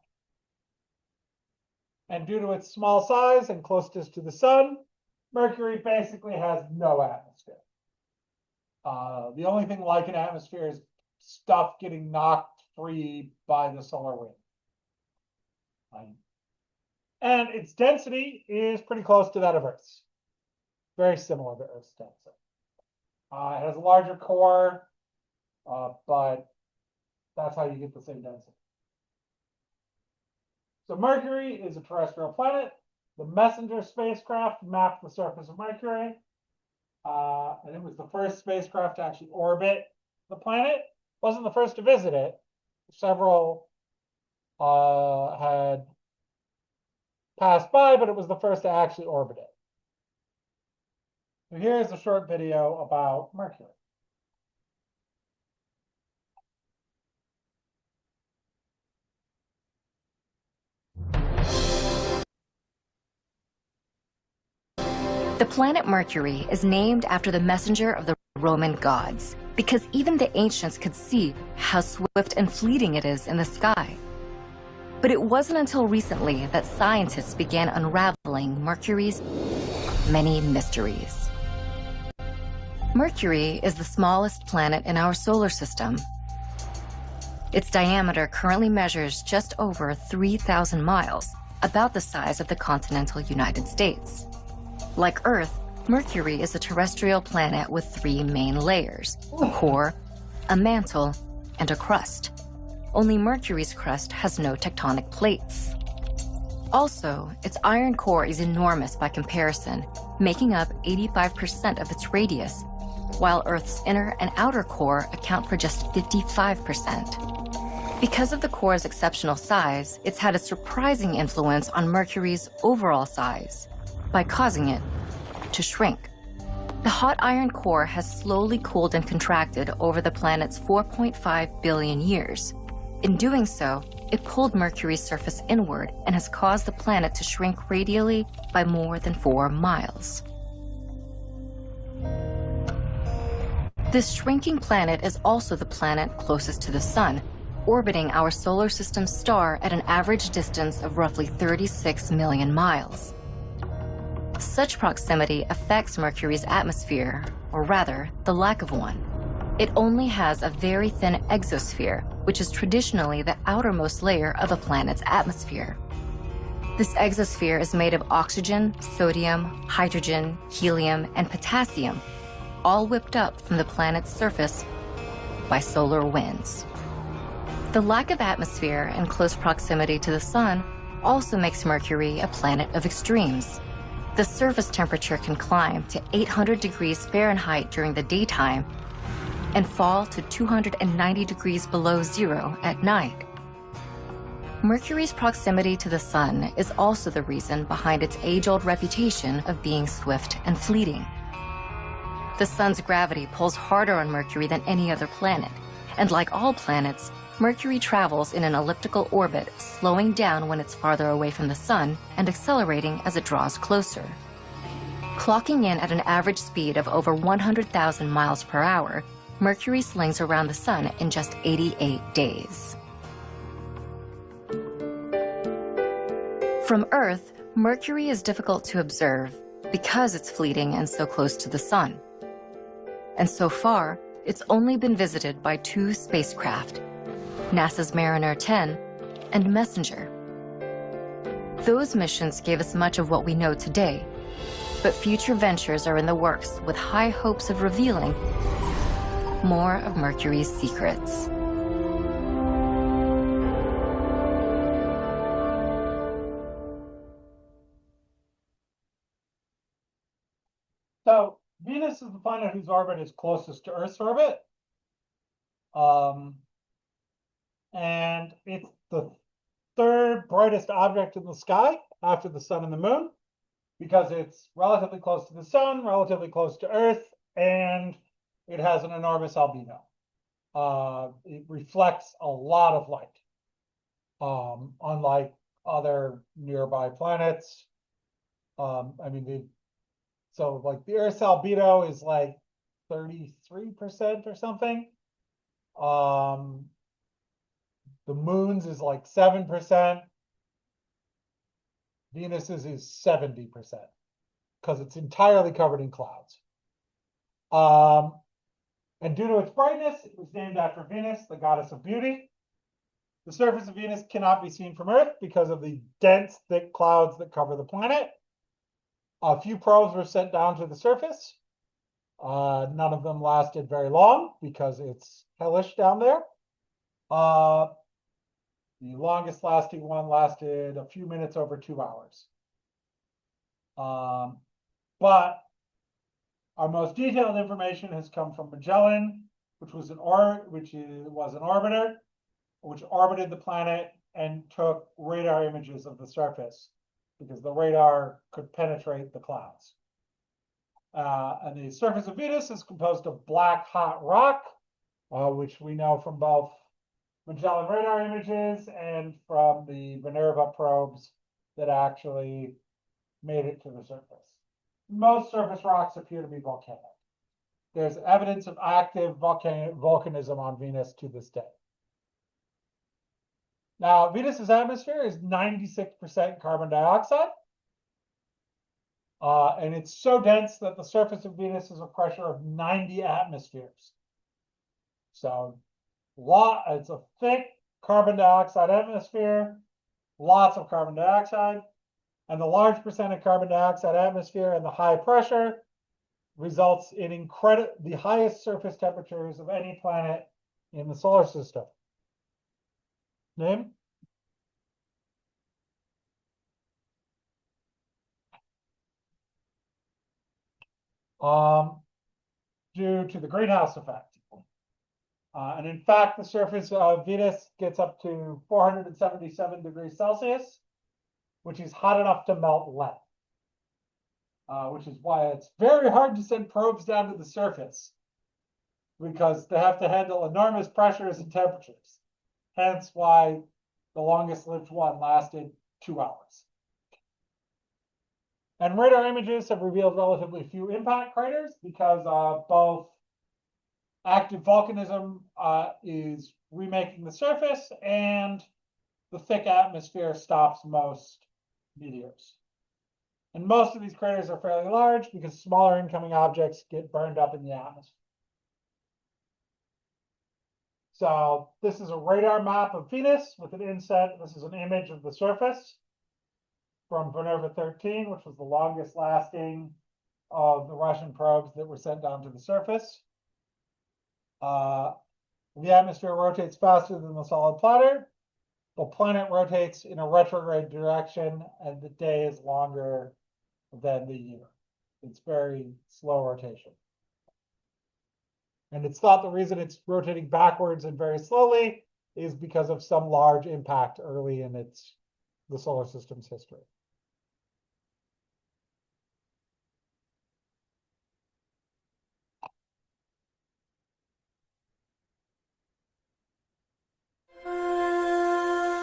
And due to its small size and closeness to the sun, Mercury basically has no atmosphere. The only thing like an atmosphere is stuff getting knocked free by the solar wind. And its density is pretty close to that of Earth's. Very similar to Earth's density. It has a larger core, but that's how you get the same density. So Mercury is a terrestrial planet. The Messenger spacecraft mapped the surface of Mercury. And it was the first spacecraft to actually orbit the planet. Wasn't the first to visit it. Several had passed by, but it was the first to actually orbit it. So here's a short video about Mercury. The planet Mercury is named after the messenger of the Roman gods, because even the ancients could see how swift and fleeting it is in the sky. But it wasn't until recently that scientists began unraveling Mercury's many mysteries. Mercury is the smallest planet in our solar system. Its diameter currently measures just over 3,000 miles, about the size of the continental United States. Like Earth, Mercury is a terrestrial planet with three main layers: a core, a mantle, and a crust. Only Mercury's crust has no tectonic plates. Also, its iron core is enormous by comparison, making up 85% of its radius, while Earth's inner and outer core account for just 55%. Because of the core's exceptional size, it's had a surprising influence on Mercury's overall size by causing it to shrink. The hot iron core has slowly cooled and contracted over the planet's 4.5 billion years. In doing so, it pulled Mercury's surface inward and has caused the planet to shrink radially by more than 4 miles. This shrinking planet is also the planet closest to the Sun, orbiting our solar system's star at an average distance of roughly 36 million miles. Such proximity affects Mercury's atmosphere, or rather, the lack of one. It only has a very thin exosphere, which is traditionally the outermost layer of a planet's atmosphere. This exosphere is made of oxygen, sodium, hydrogen, helium, and potassium, all whipped up from the planet's surface by solar winds. The lack of atmosphere and close proximity to the Sun also makes Mercury a planet of extremes. The surface temperature can climb to 800 degrees Fahrenheit during the daytime and fall to 290 degrees below zero at night. Mercury's proximity to the Sun is also the reason behind its age-old reputation of being swift and fleeting. The Sun's gravity pulls harder on Mercury than any other planet, and like all planets, Mercury travels in an elliptical orbit, slowing down when it's farther away from the Sun and accelerating as it draws closer. Clocking in at an average speed of over 100,000 miles per hour, Mercury slings around the Sun in just 88 days. From Earth, Mercury is difficult to observe because it's fleeting and so close to the Sun. And so far, it's only been visited by 2 spacecraft, NASA's Mariner 10 and Messenger. Those missions gave us much of what we know today, but future ventures are in the works with high hopes of revealing more of Mercury's secrets. So Venus is the planet whose orbit is closest to Earth's orbit. And it's the third brightest object in the sky after the Sun and the Moon, because it's relatively close to the Sun, relatively close to Earth, and it has an enormous albedo. It reflects a lot of light, unlike other nearby planets. So like the Earth's albedo is like 33% or something. The moon's is like 7%. Venus's is 70% because it's entirely covered in clouds. And due to its brightness, it was named after Venus, the goddess of beauty. The surface of Venus cannot be seen from Earth because of the dense, thick clouds that cover the planet. A few probes were sent down to the surface. None of them lasted very long because it's hellish down there. The longest lasting one lasted a few minutes over 2 hours. But our most detailed information has come from Magellan, which was an orbiter, which orbited the planet and took radar images of the surface because the radar could penetrate the clouds. And the surface of Venus is composed of black hot rock, which we know from both Magellan radar images and from the Minerva probes that actually made it to the surface. Most surface rocks appear to be volcanic. There's evidence of active volcanism on Venus to this day. Now, Venus's atmosphere is 96% carbon dioxide. And it's so dense that the surface of Venus is a pressure of 90 atmospheres. So it's a thick carbon dioxide atmosphere, lots of carbon dioxide, and the large percent of carbon dioxide atmosphere and the high pressure results in the highest surface temperatures of any planet in the solar system. Name? Due to the greenhouse effect. And in fact, the surface of Venus gets up to 477 degrees Celsius, which is hot enough to melt lead. Which is why it's very hard to send probes down to the surface, because they have to handle enormous pressures and temperatures. Hence why the longest lived one lasted 2 hours. And radar images have revealed relatively few impact craters because both active volcanism is remaking the surface, and the thick atmosphere stops most meteors. And most of these craters are fairly large because smaller incoming objects get burned up in the atmosphere. So this is a radar map of Venus with an inset. This is an image of the surface from Minerva 13, which was the longest lasting of the Russian probes that were sent down to the surface. The atmosphere rotates faster than the solid planet. The planet rotates in a retrograde direction, and the day is longer than the year. It's very slow rotation. And it's thought the reason it's rotating backwards and very slowly is because of some large impact early in the solar system's history.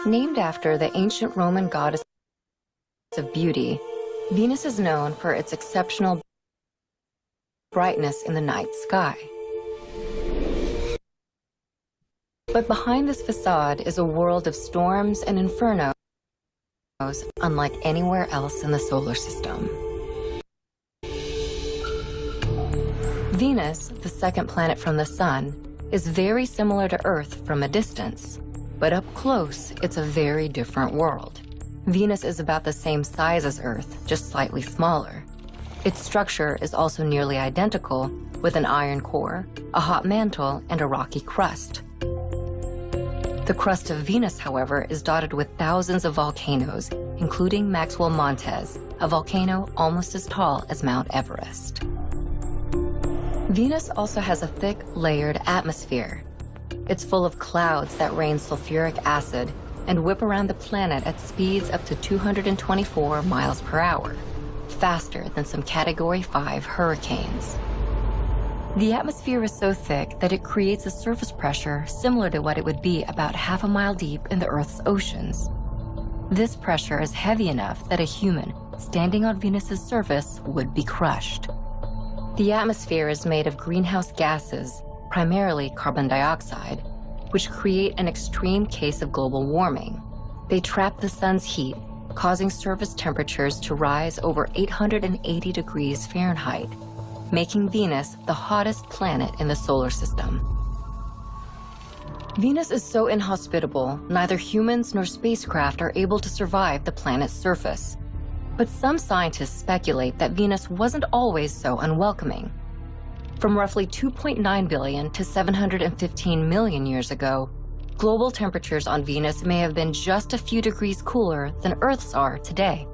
Named after the ancient Roman goddess of beauty, Venus is known for its exceptional brightness in the night sky. But behind this facade is a world of storms and infernos unlike anywhere else in the solar system. Venus, the second planet from the Sun, is very similar to Earth from a distance, but up close, it's a very different world. Venus is about the same size as Earth, just slightly smaller. Its structure is also nearly identical, with an iron core, a hot mantle, and a rocky crust. The crust of Venus, however, is dotted with thousands of volcanoes, including Maxwell Montes, a volcano almost as tall as Mount Everest. Venus also has a thick, layered atmosphere. It's full of clouds that rain sulfuric acid and whip around the planet at speeds up to 224 miles per hour, faster than some Category 5 hurricanes. The atmosphere is so thick that it creates a surface pressure similar to what it would be about half a mile deep in the Earth's oceans. This pressure is heavy enough that a human standing on Venus's surface would be crushed. The atmosphere is made of greenhouse gases, primarily carbon dioxide, which create an extreme case of global warming. They trap the sun's heat, causing surface temperatures to rise over 880 degrees Fahrenheit, making Venus the hottest planet in the solar system. Venus is so inhospitable, neither humans nor spacecraft are able to survive the planet's surface. But some scientists speculate that Venus wasn't always so unwelcoming. From roughly 2.9 billion to 715 million years ago, global temperatures on Venus may have been just a few degrees cooler than Earth's are today.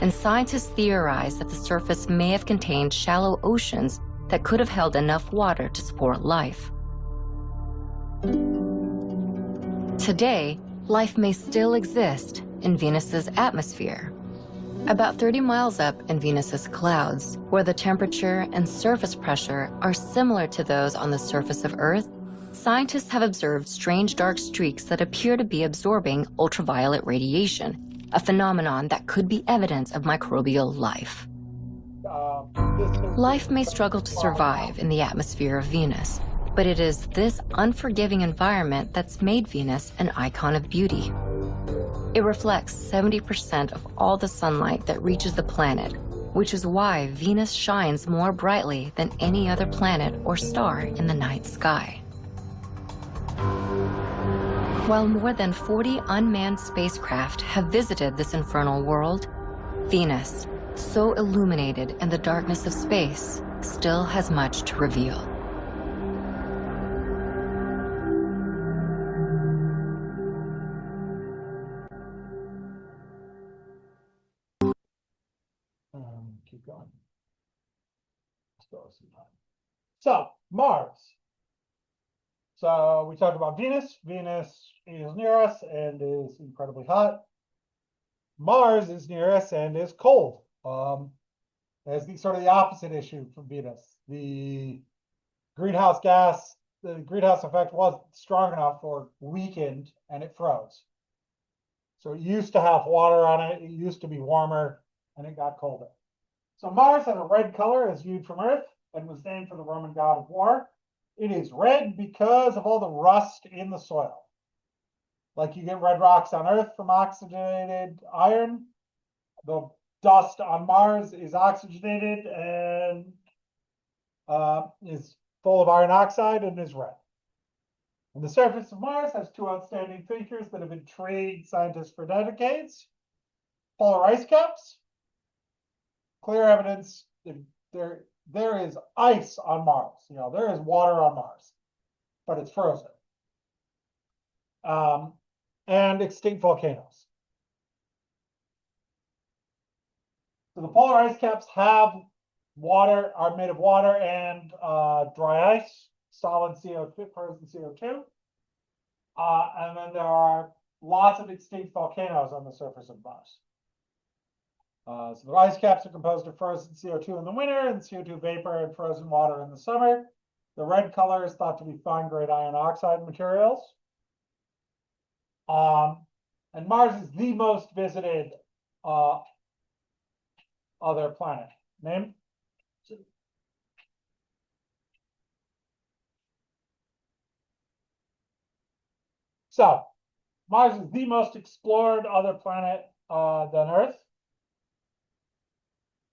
and scientists theorize that the surface may have contained shallow oceans that could have held enough water to support life. Today, life may still exist in Venus's atmosphere. About 30 miles up in Venus's clouds, where the temperature and surface pressure are similar to those on the surface of Earth, scientists have observed strange dark streaks that appear to be absorbing ultraviolet radiation, a phenomenon that could be evidence of microbial life. Life may struggle to survive in the atmosphere of Venus, but it is this unforgiving environment that's made Venus an icon of beauty. It reflects 70% of all the sunlight that reaches the planet, which is why Venus shines more brightly than any other planet or star in the night sky. While more than 40 unmanned spacecraft have visited this infernal world, Venus, so illuminated in the darkness of space, still has much to reveal. Keep going. So, Mars. So we talked about Venus. Venus is near us and is incredibly hot. Mars is near us and is cold. As the sort of the opposite issue from Venus. The greenhouse effect wasn't strong enough or weakened, and it froze. So it used to have water on it. It used to be warmer, and it got colder. So Mars had a red color as viewed from Earth and was named for the Roman god of war. It is red because of all the rust in the soil. Like you get red rocks on Earth from oxygenated iron. The dust on Mars is oxygenated and is full of iron oxide and is red. And the surface of Mars has two outstanding features that have intrigued scientists for decades. Polar ice caps. Clear evidence that there is ice on Mars. You know, there is water on Mars, but it's frozen. And extinct volcanoes. So the polar ice caps have water, are made of water and dry ice, solid CO2, frozen CO2. And then there are lots of extinct volcanoes on the surface of Mars. So the ice caps are composed of frozen CO2 in the winter and CO2 vapor and frozen water in the summer. The red color is thought to be fine-grade iron oxide materials. And Mars is the most visited other planet. Name? So, Mars is the most explored other planet than Earth.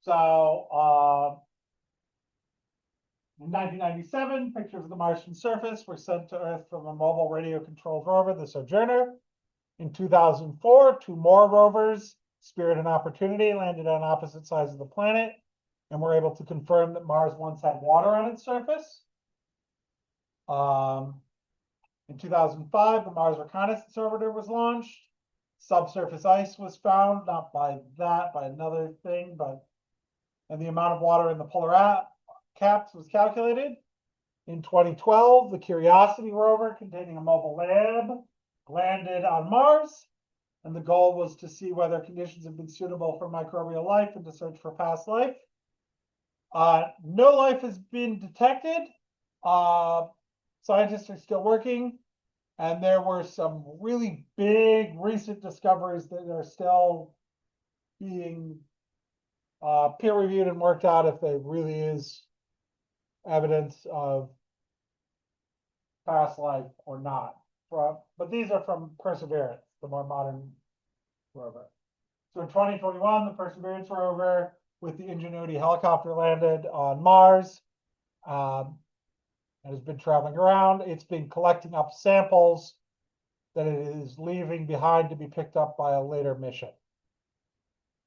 So, in 1997, pictures of the Martian surface were sent to Earth from a mobile radio-controlled rover, the Sojourner. In 2004, two more rovers, Spirit and Opportunity, landed on opposite sides of the planet and were able to confirm that Mars once had water on its surface. In 2005, the Mars Reconnaissance Orbiter was launched. Subsurface ice was found, not by that, by another thing, and the amount of water in the polar caps was calculated. In 2012, the Curiosity rover, containing a mobile lab, landed on Mars, and the goal was to see whether conditions have been suitable for microbial life and to search for past life. No life has been detected. Scientists are still working, and there were some really big recent discoveries that are still being peer-reviewed and worked out if there really is evidence of past life or not. But these are from Perseverance, the more modern rover. So in 2021, the Perseverance rover with the Ingenuity helicopter landed on Mars. It has been traveling around. It's been collecting up samples that it is leaving behind to be picked up by a later mission,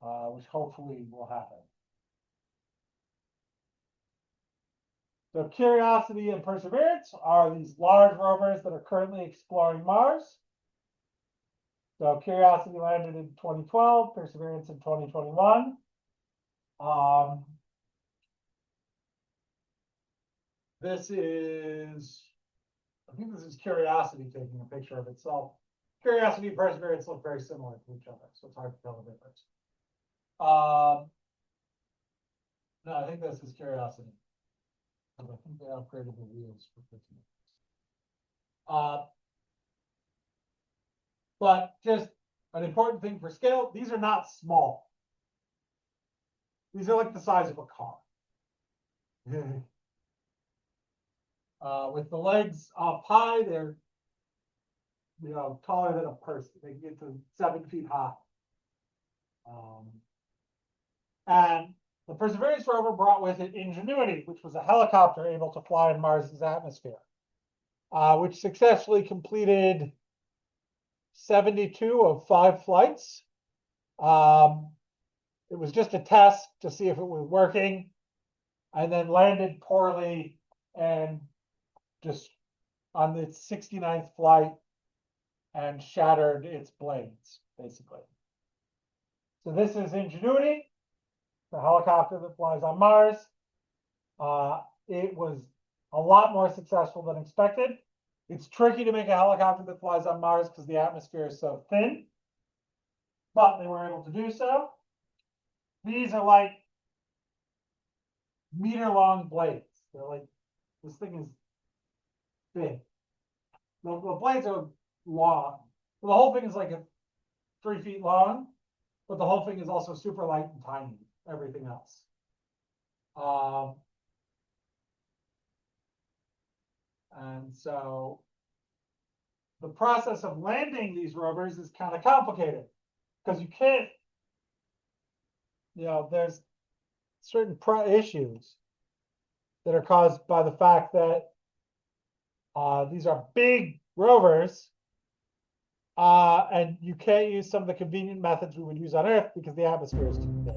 which hopefully will happen. So Curiosity and Perseverance are these large rovers that are currently exploring Mars. So Curiosity landed in 2012, Perseverance in 2021. This is, I think this is Curiosity taking a picture of itself. Curiosity and Perseverance look very similar to each other, so it's hard to tell the difference. No, I think this is Curiosity. I think they upgraded the wheels for 15 minutes. But just an important thing for scale, these are not small. These are like the size of a car. With the legs up high, they're taller than a person. They can get to 7 feet high. And the Perseverance rover brought with it Ingenuity, which was a helicopter able to fly in Mars's atmosphere, which successfully completed 72 of 5 flights. It was just a test to see if it was working, and then landed poorly and just on its 69th flight and shattered its blades, basically. So this is Ingenuity, the helicopter that flies on Mars. It was a lot more successful than expected. It's tricky to make a helicopter that flies on Mars because the atmosphere is so thin, but they were able to do so. These are like meter-long blades. They're like, this thing is big. The blades are long. The whole thing is like 3 feet long, but the whole thing is also super light and tiny, everything else. And so the process of landing these rovers is kind of complicated because you can't, there's certain issues that are caused by the fact that these are big rovers, and you can't use some of the convenient methods we would use on Earth because the atmosphere is too big.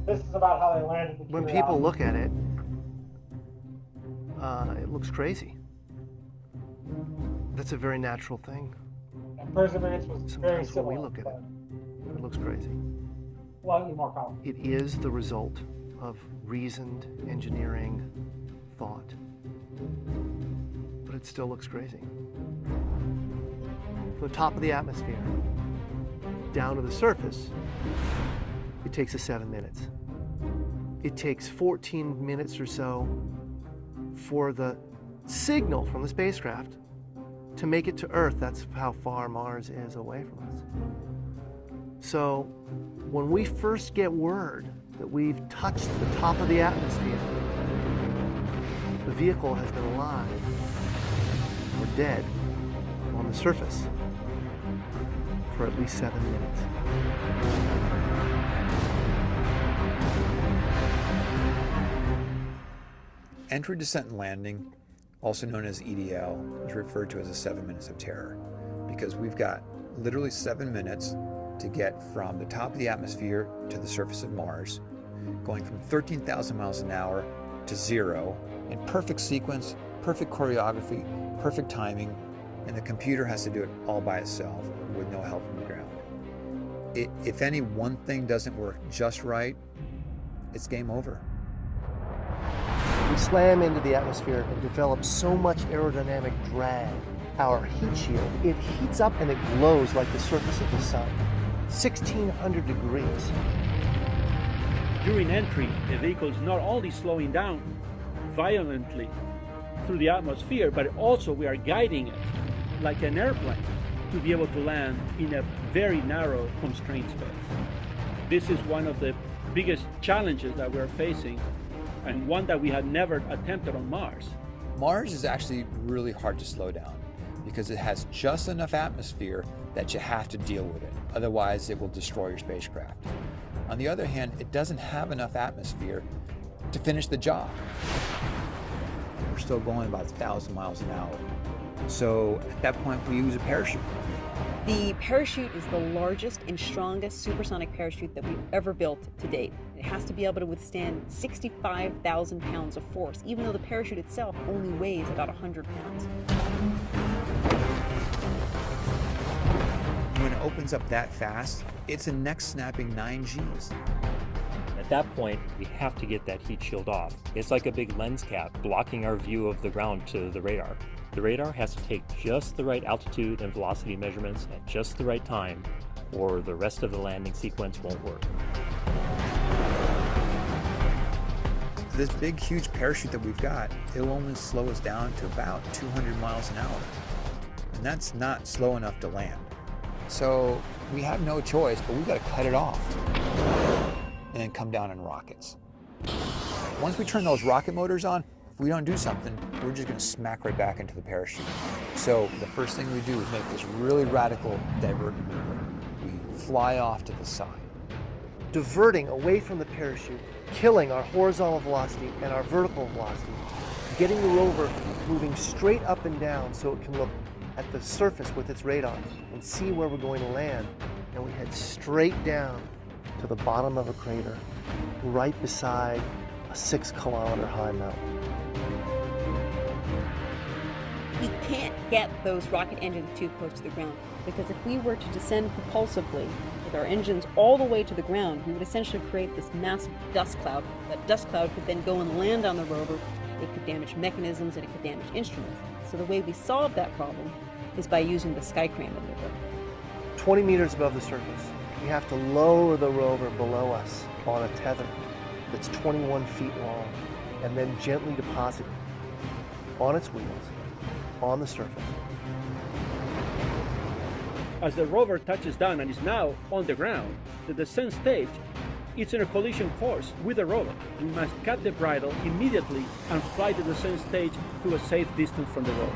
This is about how they landed the When people look at it, it looks crazy. That's a very natural thing. And Perseverance was very Sometimes when similar. we look at it, it looks crazy. Slightly more complicated. It is the result of reasoned engineering thought. But it still looks crazy. From the top of the atmosphere down to the surface, it takes us 7 minutes. It takes 14 minutes or so for the signal from the spacecraft to make it to Earth. That's how far Mars is away from us. So when we first get word that we've touched the top of the atmosphere, the vehicle has been alive or dead on the surface for at least 7 minutes. Entry, descent, and landing, also known as EDL, is referred to as the 7 minutes of terror because we've got literally 7 minutes to get from the top of the atmosphere to the surface of Mars, going from 13,000 miles an hour to 0 in perfect sequence, perfect choreography, perfect timing, and the computer has to do it all by itself with no help from the ground. If any one thing doesn't work just right, it's game over. We slam into the atmosphere and develop so much aerodynamic drag. Our heat shield, it heats up and it glows like the surface of the sun. 1,600 degrees. During entry, the vehicle is not only slowing down violently through the atmosphere, but also we are guiding it like an airplane to be able to land in a very narrow constrained space. This is one of the biggest challenges that we're facing, and one that we had never attempted on Mars. Mars is actually really hard to slow down because it has just enough atmosphere that you have to deal with it. Otherwise, it will destroy your spacecraft. On the other hand, it doesn't have enough atmosphere to finish the job. We're still going about 1,000 miles an hour. So at that point, we use a parachute. The parachute is the largest and strongest supersonic parachute that we've ever built to date. It has to be able to withstand 65,000 pounds of force, even though the parachute itself only weighs about 100 pounds. opens up that fast, it's a neck-snapping 9 Gs. At that point, we have to get that heat shield off. It's like a big lens cap blocking our view of the ground to the radar. The radar has to take just the right altitude and velocity measurements at just the right time, or the rest of the landing sequence won't work. This big, huge parachute that we've got, it'll only slow us down to about 200 miles an hour. And that's not slow enough to land. So we have no choice, but we've got to cut it off and then come down in rockets. Once we turn those rocket motors on, if we don't do something, we're just going to smack right back into the parachute. So the first thing we do is make this really radical divert maneuver. We fly off to the side. Diverting away from the parachute, killing our horizontal velocity and our vertical velocity, getting the rover moving straight up and down so it can look at the surface with its radar and see where we're going to land. And we head straight down to the bottom of a crater, right beside a 6-kilometer high mountain. We can't get those rocket engines too close to the ground, because if we were to descend propulsively with our engines all the way to the ground, we would essentially create this massive dust cloud. That dust cloud could then go and land on the rover. It could damage mechanisms and it could damage instruments. So the way we solve that problem is by using the sky crane maneuver. 20 meters above the surface, we have to lower the rover below us on a tether that's 21 feet long, and then gently deposit it on its wheels on the surface. As the rover touches down and is now on the ground, the descent stage is in a collision course with the rover. We must cut the bridle immediately and fly the descent stage to a safe distance from the rover.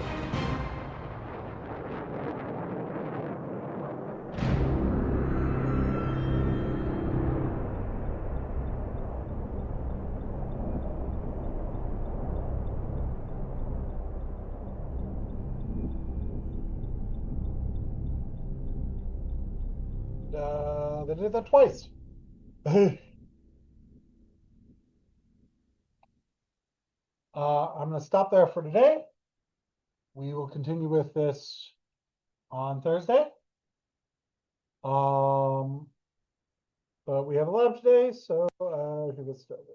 They did that twice. I'm going to stop there for today. We will continue with this on Thursday. But we have a lab today, so we can get started.